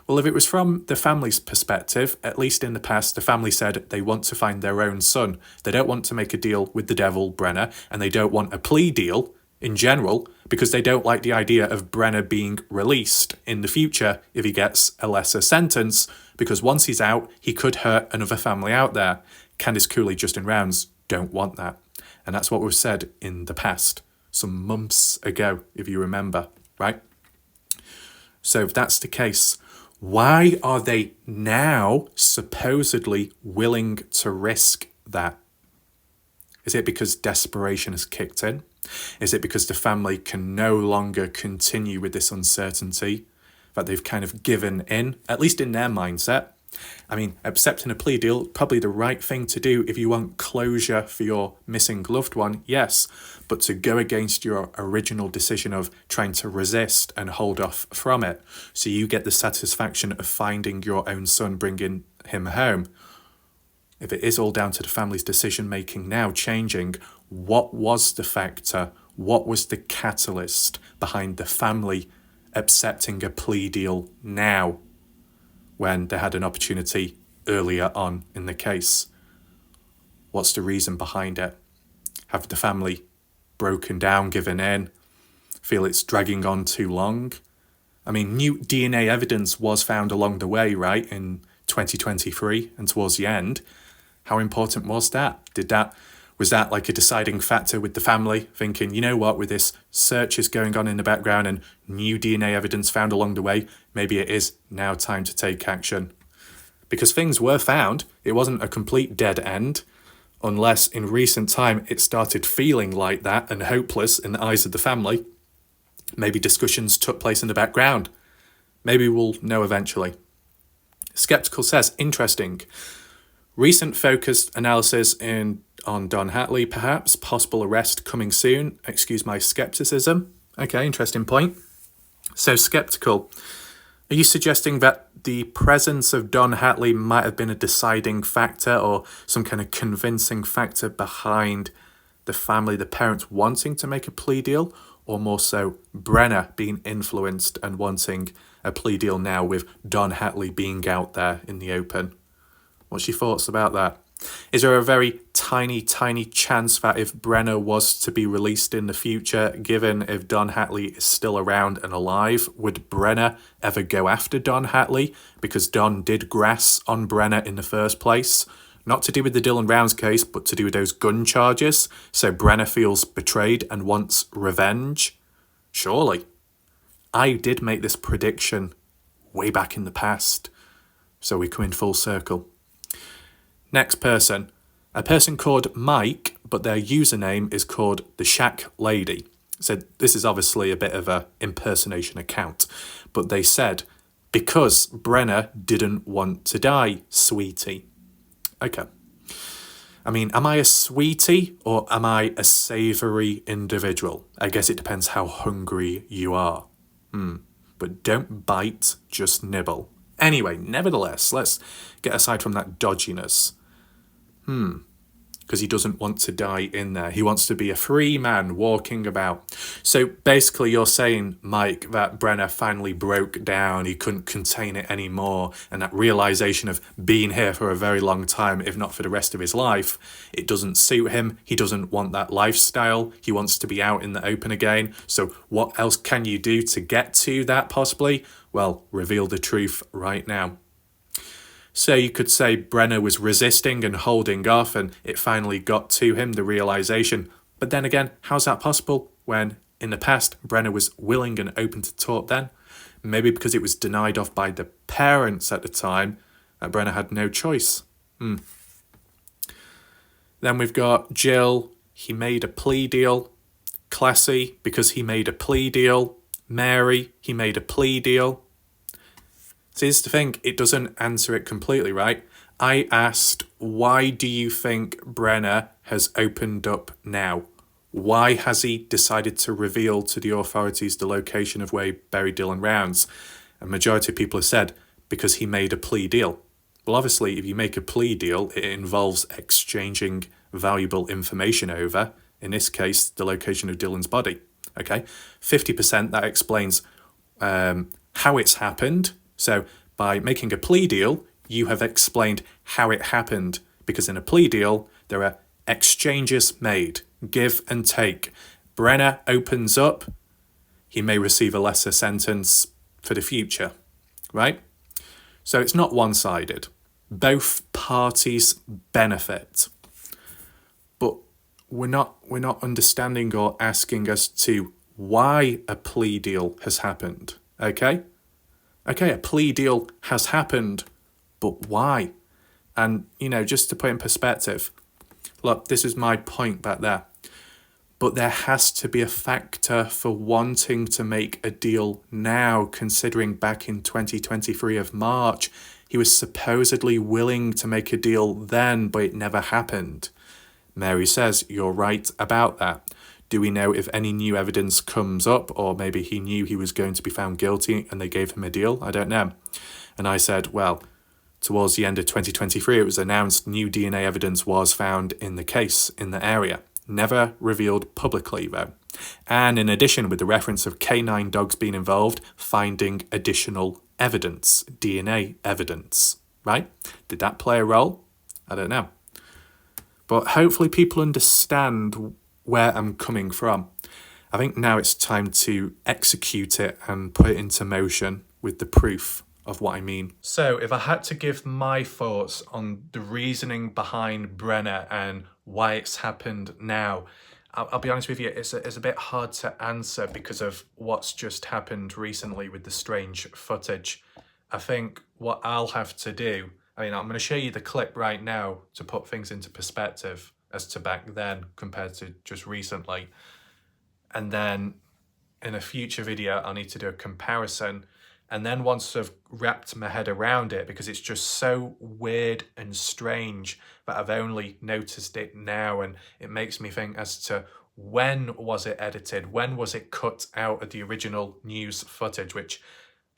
Well, if it was from the family's perspective, at least in the past, the family said they want to find their own son. They don't want to make a deal with the devil, Brenner, and they don't want a plea deal in general because they don't like the idea of Brenner being released in the future if he gets a lesser sentence, because once he's out, he could hurt another family out there. Candice Cooley, Justin Rounds don't want that. And that's what was said in the past, some months ago, if you remember, right? So if that's the case, why are they now supposedly willing to risk that? Is it because desperation has kicked in? Is it because the family can no longer continue with this uncertainty, that they've kind of given in, at least in their mindset? I mean, accepting a plea deal, probably the right thing to do if you want closure for your missing loved one, yes. But to go against your original decision of trying to resist and hold off from it, so you get the satisfaction of finding your own son, bringing him home. If it is all down to the family's decision making now changing, What was the factor? What was the catalyst behind the family accepting a plea deal now when they had an opportunity earlier on in the case? What's the reason behind it? Have the family broken down, given in, feel it's dragging on too long? I mean, new DNA evidence was found along the way, right, in 2023 and towards the end. How important was that? Was that like a deciding factor with the family, thinking, you know what, with this searches going on in the background and new DNA evidence found along the way, maybe it is now time to take action? Because things were found. It wasn't a complete dead end, unless in recent time it started feeling like that and hopeless in the eyes of the family. Maybe discussions took place in the background. Maybe we'll know eventually. Skeptical says, interesting. Recent focused analysis on Don Hatley, perhaps. Possible arrest coming soon. Excuse my skepticism. Okay, interesting point. So Skeptical, are you suggesting that the presence of Don Hatley might have been a deciding factor or some kind of convincing factor behind the family, the parents wanting to make a plea deal? Or more so, Brenner being influenced and wanting a plea deal now with Don Hatley being out there in the open? What's your thoughts about that? Is there a very tiny chance that if Brenner was to be released in the future, given if Don Hatley is still around and alive, would Brenner ever go after Don Hatley? Because Don did grass on Brenner in the first place. Not to do with the Dylan Rounds case, but to do with those gun charges. So Brenner feels betrayed and wants revenge. Surely. I did make this prediction way back in the past. So we come in full circle. Next person. A person called Mike, but their username is called the Shack Lady. So this is obviously a bit of a impersonation account. But they said, because Brenner didn't want to die, sweetie. Okay. I mean, am I a sweetie or am I a savoury individual? I guess it depends how hungry you are. But don't bite, just nibble. Anyway, nevertheless, let's get aside from that dodginess. Because he doesn't want to die in there. He wants to be a free man walking about. So basically you're saying, Mike, that Brenner finally broke down. He couldn't contain it anymore. And that realization of being here for a very long time, if not for the rest of his life, it doesn't suit him. He doesn't want that lifestyle. He wants to be out in the open again. So what else can you do to get to that possibly? Well, reveal the truth right now. So you could say Brenner was resisting and holding off and it finally got to him, the realization. But then again, how's that possible when in the past Brenner was willing and open to talk then? Maybe because it was denied off by the parents at the time that Brenner had no choice. Then we've got Jill. He made a plea deal. Classy, because he made a plea deal. Mary, he made a plea deal. See, this is the thing, it doesn't answer it completely, right? I asked, why do you think Brenner has opened up now? Why has he decided to reveal to the authorities the location of where he buried Dylan Rounds? A majority of people have said, because he made a plea deal. Well, obviously, if you make a plea deal, it involves exchanging valuable information over, in this case, the location of Dylan's body. Okay, 50%, that explains how it's happened. So by making a plea deal, you have explained how it happened, because in a plea deal, there are exchanges made, give and take. Brenner opens up, he may receive a lesser sentence for the future, right? So it's not one-sided. Both parties benefit. But we're not understanding or asking as to why a plea deal has happened, okay? Okay, a plea deal has happened, but why? And, just to put in perspective, look, this is my point back there. But there has to be a factor for wanting to make a deal now, considering back in 2023 of March, he was supposedly willing to make a deal then, but it never happened. Mary says, you're right about that. Do we know if any new evidence comes up, or maybe he knew he was going to be found guilty and they gave him a deal? I don't know. And I said, well, towards the end of 2023, it was announced new DNA evidence was found in the case, in the area. Never revealed publicly, though. And in addition, with the reference of canine dogs being involved, finding additional evidence, DNA evidence, right? Did that play a role? I don't know. But hopefully people understand where I'm coming from. I think now it's time to execute it and put it into motion with the proof of what I mean. So if I had to give my thoughts on the reasoning behind Brenner and why it's happened now, I'll be honest with you, it's a bit hard to answer because of what's just happened recently with the strange footage. I think what I'll have to do, I'm going to show you the clip right now to put things into perspective as to back then compared to just recently. And then in a future video, I'll need to do a comparison. And then once I've wrapped my head around it, because it's just so weird and strange that I've only noticed it now, and it makes me think as to when was it edited? When was it cut out of the original news footage, which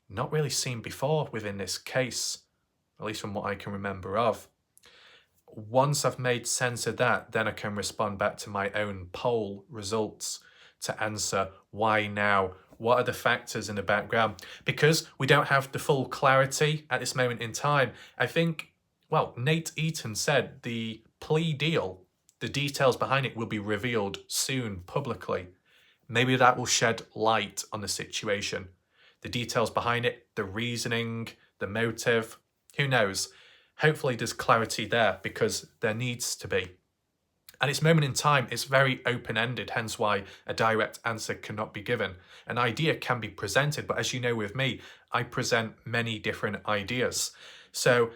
not really seen before within this case, at least from what I can remember of. Once I've made sense of that, then I can respond back to my own poll results to answer why now. What are the factors in the background? Because we don't have the full clarity at this moment in time. I think, well, Nate Eaton said the plea deal, the details behind it will be revealed soon publicly. Maybe that will shed light on the situation. The details behind it, the reasoning, the motive, who knows? Hopefully there's clarity there because there needs to be. At its moment in time, it's very open-ended, hence why a direct answer cannot be given. An idea can be presented, but as you know with me, I present many different ideas. So,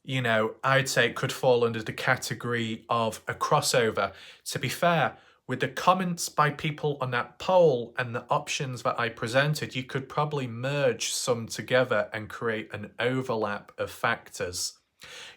I'd say it could fall under the category of a crossover. To be fair, with the comments by people on that poll and the options that I presented, you could probably merge some together and create an overlap of factors.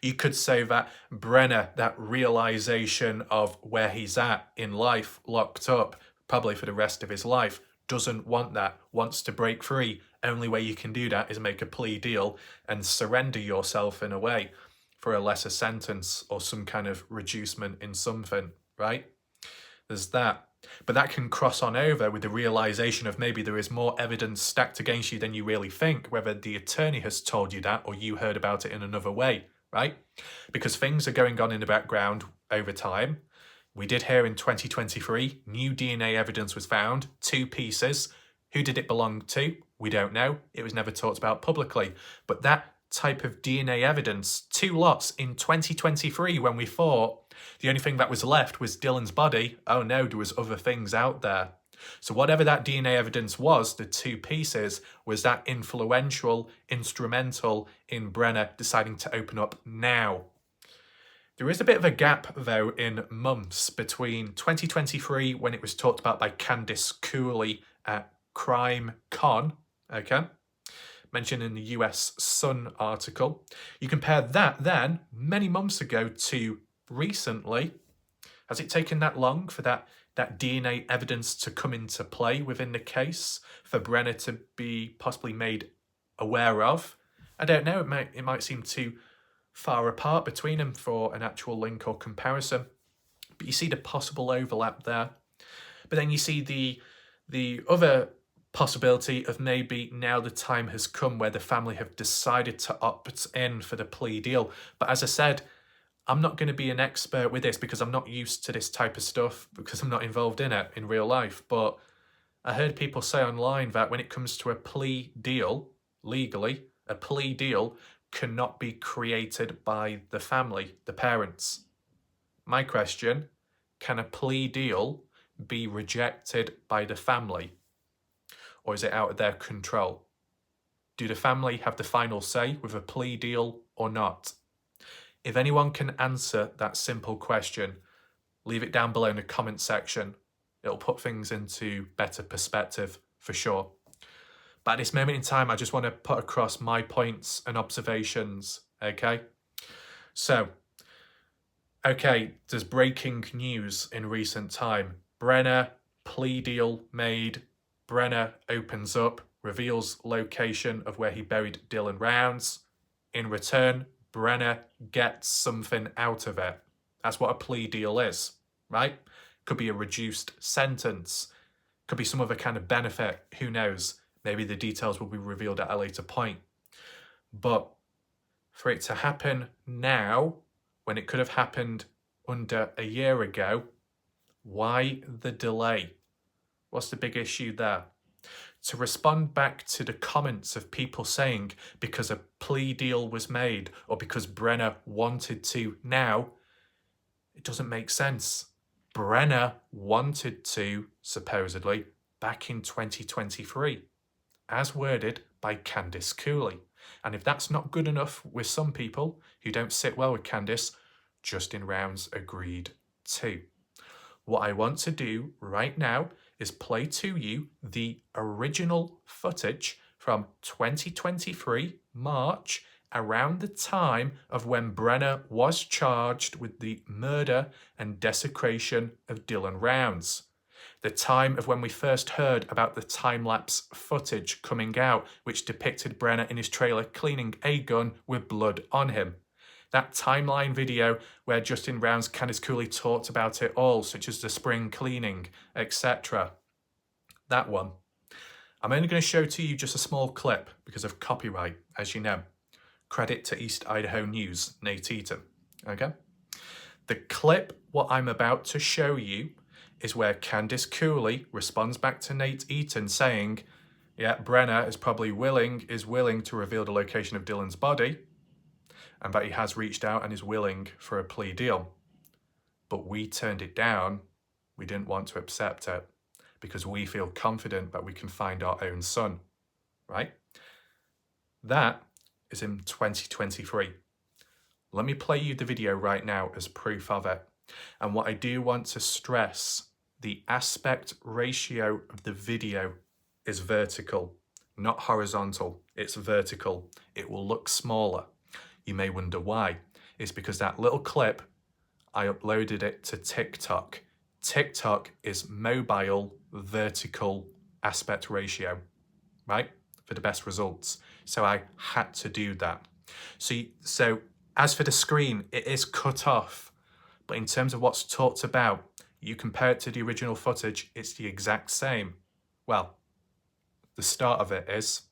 You could say that Brenner, that realization of where he's at in life, locked up, probably for the rest of his life, doesn't want that, wants to break free. Only way you can do that is make a plea deal and surrender yourself in a way for a lesser sentence or some kind of reducement in something, right? There's that. But that can cross on over with the realization of maybe there is more evidence stacked against you than you really think, whether the attorney has told you that or you heard about it in another way, right? Because things are going on in the background over time. We did hear in 2023, new DNA evidence was found, 2 pieces. Who did it belong to? We don't know. It was never talked about publicly. But that type of DNA evidence, 2 lots in 2023 when we thought the only thing that was left was Dylan's body. Oh no, there was other things out there. So whatever that DNA evidence was, the 2 pieces, was that influential, instrumental in Brenner deciding to open up now. There is a bit of a gap, though, in months between 2023, when it was talked about by Candice Cooley at Crime Con, okay, mentioned in the US Sun article. You compare that then, many months ago, to recently. Has it taken that long for that DNA evidence to come into play within the case, for Brenner to be possibly made aware of? I don't know, it might seem too far apart between them for an actual link or comparison. But you see the possible overlap there. But then you see the other possibility of maybe now the time has come where the family have decided to opt in for the plea deal. But as I said, I'm not going to be an expert with this because I'm not used to this type of stuff, because I'm not involved in it in real life. But I heard people say online that when it comes to a plea deal, legally, a plea deal cannot be created by the family, the parents. My question, can a plea deal be rejected by the family? Or is it out of their control? Do the family have the final say with a plea deal or not? If anyone can answer that simple question, leave it down below in the comment section. It'll put things into better perspective for sure. But at this moment in time, I just want to put across my points and observations, okay? So, okay, there's breaking news in recent time. Brenner, plea deal made. Brenner opens up, reveals location of where he buried Dylan Rounds. In return, Brenner gets something out of it. That's what a plea deal is, right? Could be a reduced sentence. Could be some other kind of benefit. Who knows? Maybe the details will be revealed at a later point. But for it to happen now, when it could have happened under a year ago, why the delay? What's the big issue there? To respond back to the comments of people saying because a plea deal was made or because Brenner wanted to now, it doesn't make sense. Brenner wanted to, supposedly, back in 2023, as worded by Candice Cooley. And if that's not good enough with some people who don't sit well with Candice, Justin Rounds agreed too. What I want to do right now is play to you the original footage from 2023 March, around the time of when Brenner was charged with the murder and desecration of Dylan Rounds. The time of when we first heard about the time-lapse footage coming out, which depicted Brenner in his trailer cleaning a gun with blood on him. That timeline video where Justin Rounds, Candice Cooley talked about it all, such as the spring cleaning, etc. That one. I'm only going to show to you just a small clip because of copyright, as you know. Credit to East Idaho News, Nate Eaton. Okay? The clip, what I'm about to show you, is where Candice Cooley responds back to Nate Eaton saying, yeah, Brenner is willing to reveal the location of Dylan's body, and that he has reached out and is willing for a plea deal. But we turned it down. We didn't want to accept it because we feel confident that we can find our own son, right? That is in 2023. Let me play you the video right now as proof of it. And what I do want to stress, the aspect ratio of the video is vertical, not horizontal. It's vertical. It will look smaller. You may wonder why. It's because that little clip, I uploaded it to TikTok. TikTok is mobile vertical aspect ratio, right? For the best results. So I had to do that. So as for the screen, it is cut off. But in terms of what's talked about, you compare it to the original footage, it's the exact same. Well, the start of it is,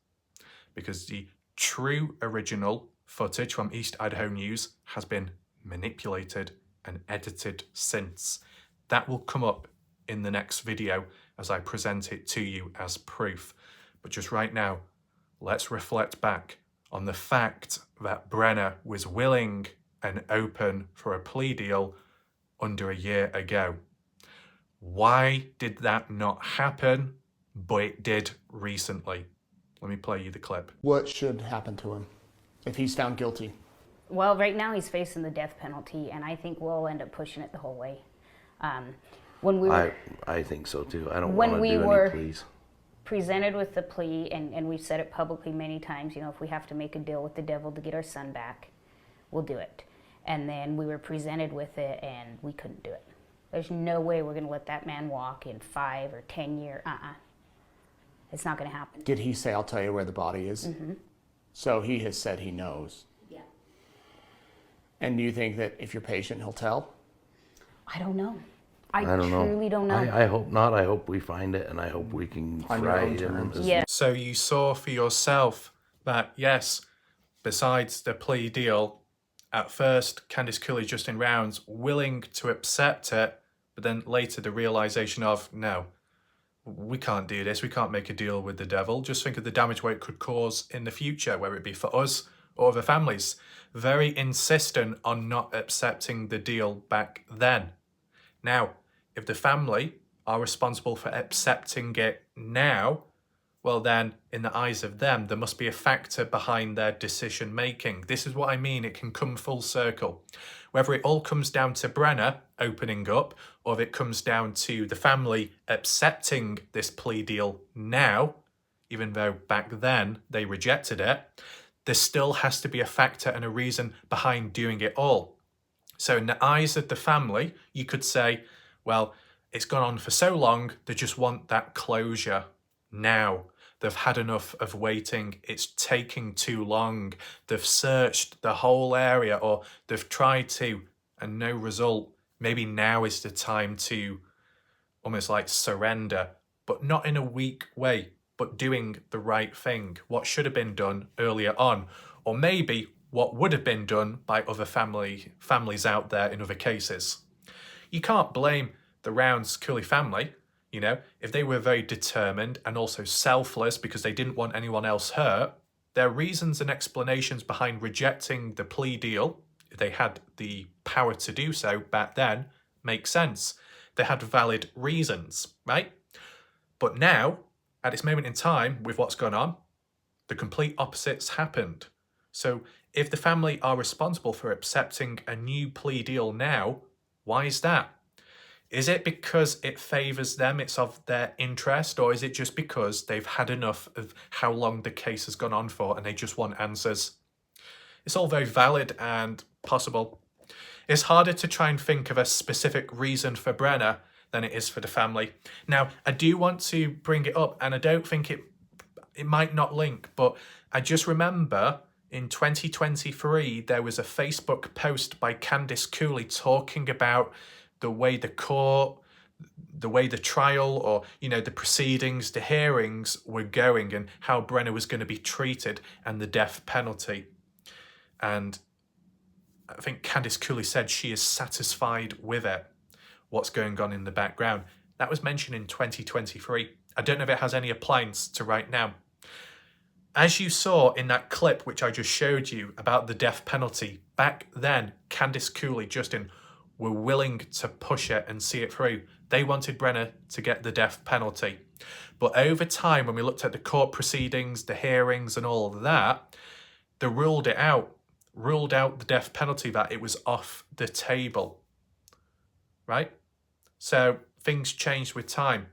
because the true original footage from East Idaho News has been manipulated and edited since. That will come up in the next video as I present it to you as proof. But just right now, let's reflect back on the fact that Brenner was willing and open for a plea deal under a year ago. Why did that not happen? But it did recently. Let me play you the clip. What should happen to him if he's found guilty? Well, right now he's facing the death penalty, and I think we'll end up pushing it the whole way. I think so too. I don't want to do any pleas. Presented with the plea, and we've said it publicly many times, you know, if we have to make a deal with the devil to get our son back, we'll do it. And then we were presented with it, and we couldn't do it. There's no way we're going to let that man walk in 5 or 10 years. It's not going to happen. Did he say, I'll tell you where the body is? Mm-hmm. So he has said he knows. Yeah. And do you think that if you're patient, he'll tell? I don't know. I don't know. Truly don't know. I hope not. I hope we find it, and I hope we can fry him. Yeah. So you saw for yourself that, yes, besides the plea deal, at first, Candice Cooley, Justin Rounds, willing to accept it, but then later the realization of, no, we can't do this. We can't make a deal with the devil. Just think of the damage what it could cause in the future, whether it be for us or other families. Very insistent on not accepting the deal back then. Now, if the family are responsible for accepting it now, well then, in the eyes of them, there must be a factor behind their decision making. This is what I mean, it can come full circle. Whether it all comes down to Brenner opening up, or if it comes down to the family accepting this plea deal now, even though back then they rejected it, there still has to be a factor and a reason behind doing it all. So in the eyes of the family, you could say, well, it's gone on for so long, they just want that closure now. They've had enough of waiting. It's taking too long. They've searched the whole area, or they've tried to, and no result. Maybe now is the time to almost like surrender, but not in a weak way, but doing the right thing, what should have been done earlier on, or maybe what would have been done by other families out there in other cases. You can't blame the Rounds Cooley family. You know, if they were very determined and also selfless because they didn't want anyone else hurt, their reasons and explanations behind rejecting the plea deal, if they had the power to do so back then, make sense. They had valid reasons, right? But now, at this moment in time, with what's gone on, the complete opposites happened. So if the family are responsible for accepting a new plea deal now, why is that? Is it because it favours them, it's of their interest, or is it just because they've had enough of how long the case has gone on for and they just want answers? It's all very valid and possible. It's harder to try and think of a specific reason for Brenner than it is for the family. Now, I do want to bring it up, and I don't think it might not link, but I just remember in 2023 there was a Facebook post by Candice Cooley talking about the way the court, the way the trial, or the proceedings, the hearings were going, and how Brenner was going to be treated, and the death penalty. And I think Candice Cooley said she is satisfied with it, what's going on in the background. That was mentioned in 2023. I don't know if it has any appliance to right now. As you saw in that clip which I just showed you about the death penalty, back then Candice Cooley, Justin, were willing to push it and see it through. They wanted Brenner to get the death penalty. But over time, when we looked at the court proceedings, the hearings and all of that, they ruled out the death penalty, that it was off the table, right? So things changed with time.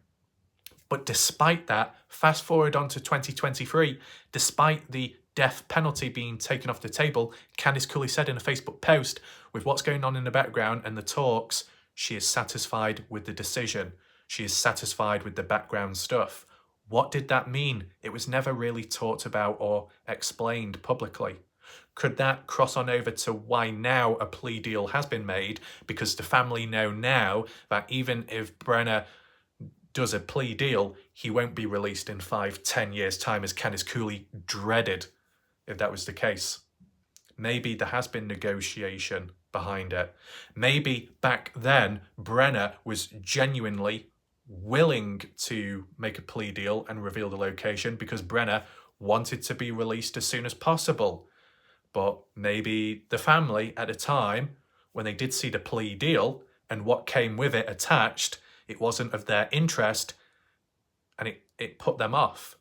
But despite that, fast forward on to 2023, despite the death penalty being taken off the table, Candice Cooley said in a Facebook post, with what's going on in the background and the talks, she is satisfied with the decision. She is satisfied with the background stuff. What did that mean? It was never really talked about or explained publicly. Could that cross on over to why now a plea deal has been made? Because the family know now that even if Brenner does a plea deal, he won't be released in 5-10 years' time, as Candice Cooley dreaded if that was the case. Maybe there has been negotiation behind it. Maybe back then Brenner was genuinely willing to make a plea deal and reveal the location because Brenner wanted to be released as soon as possible. But maybe the family at the time, when they did see the plea deal and what came with it attached, it wasn't of their interest and it put them off.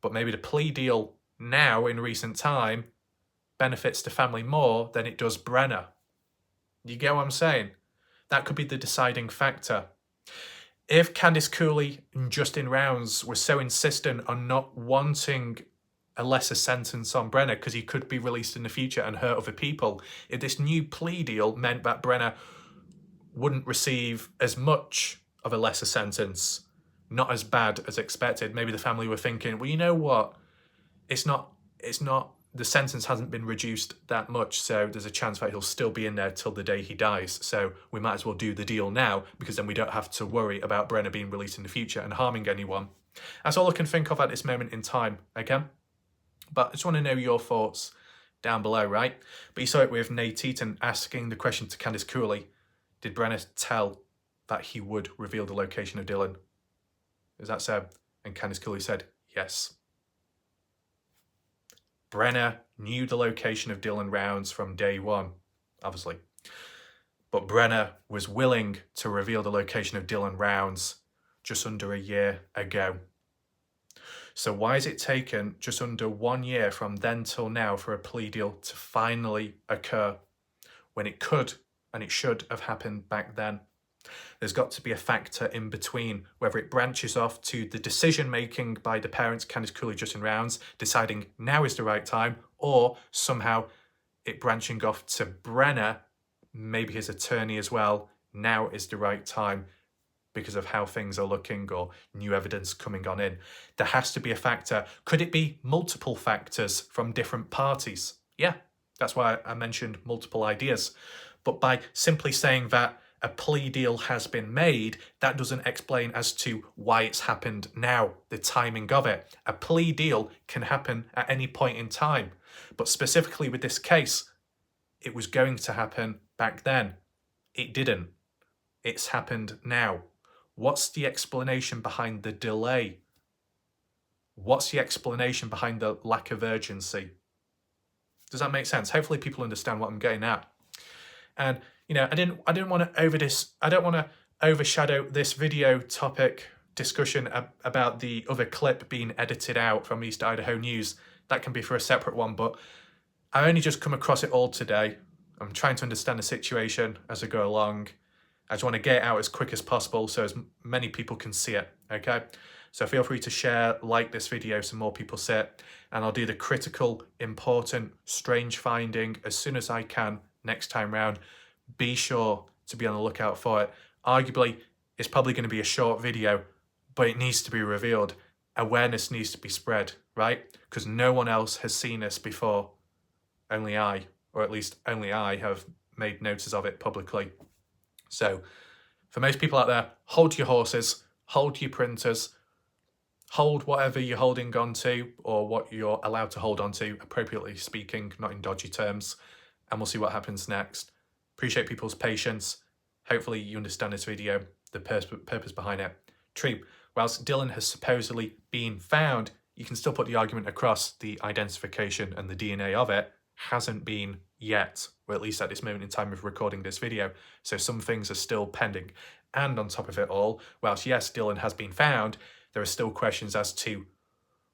But maybe the plea deal now in recent time benefits the family more than it does Brenner. You get what I'm saying? That could be the deciding factor. If Candice Cooley and Justin Rounds were so insistent on not wanting a lesser sentence on Brenner because he could be released in the future and hurt other people, if this new plea deal meant that Brenner wouldn't receive as much of a lesser sentence, not as bad as expected, maybe the family were thinking, well, you know what? It's not, the sentence hasn't been reduced that much, so there's a chance that he'll still be in there till the day he dies. So we might as well do the deal now, because then we don't have to worry about Brenner being released in the future and harming anyone. That's all I can think of at this moment in time, okay? But I just want to know your thoughts down below, right? But you saw it with Nate Eaton asking the question to Candice Cooley, did Brenner tell that he would reveal the location of Dylan? Is that so? And Candice Cooley said, yes. Brenner knew the location of Dylan Rounds from day one, obviously. But Brenner was willing to reveal the location of Dylan Rounds just under a year ago. So why has it taken just under 1 year from then till now for a plea deal to finally occur when it could and it should have happened back then? There's got to be a factor in between, whether it branches off to the decision making by the parents, Candice Cooley, Justin Rounds, deciding now is the right time, or somehow it branching off to Brenner, maybe his attorney as well, now is the right time because of how things are looking or new evidence coming on in. There has to be a factor. Could it be multiple factors from different parties? Yeah, that's why I mentioned multiple ideas. But by simply saying that a plea deal has been made, that doesn't explain as to why it's happened now, the timing of it. A plea deal can happen at any point in time, but specifically with this case, it was going to happen back then. It didn't. It's happened now. What's the explanation behind the delay? What's the explanation behind the lack of urgency? Does that make sense? Hopefully people understand what I'm getting at. And you know, I didn't want to overshadow this video topic discussion about the other clip being edited out from East Idaho News. That can be for a separate one, but I only just come across it all today. I'm trying to understand the situation as I go along. I just want to get it out as quick as possible so as many people can see it, okay? So feel free to share, like this video so more people see it, and I'll do the critical, important, strange finding as soon as I can next time round. Be sure to be on the lookout for it. Arguably, it's probably going to be a short video, but it needs to be revealed. Awareness needs to be spread, right? Because no one else has seen this before. Only I, or at least only I, have made notice of it publicly. So, for most people out there, hold your horses, hold your printers, hold whatever you're holding on to or what you're allowed to hold on to, appropriately speaking, not in dodgy terms, and we'll see what happens next. Appreciate people's patience. Hopefully you understand this video, the purpose behind it. True, whilst Dylan has supposedly been found, you can still put the argument across the identification and the DNA of it hasn't been yet, or at least at this moment in time of recording this video. So some things are still pending. And on top of it all, whilst yes, Dylan has been found, there are still questions as to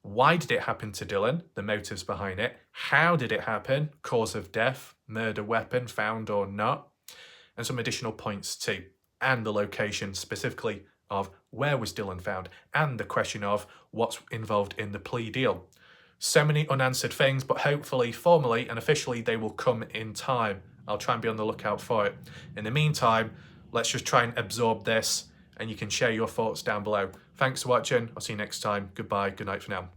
why did it happen to Dylan, the motives behind it, how did it happen, cause of death, murder weapon found or not, and some additional points too, and the location specifically of where was Dylan found, and the question of what's involved in the plea deal. So many unanswered things, but hopefully formally and officially they will come in time. I'll try and be on the lookout for it. In the meantime, let's just try and absorb this, and you can share your thoughts down below. Thanks for watching. I'll see you next time. Goodbye. Good night for now.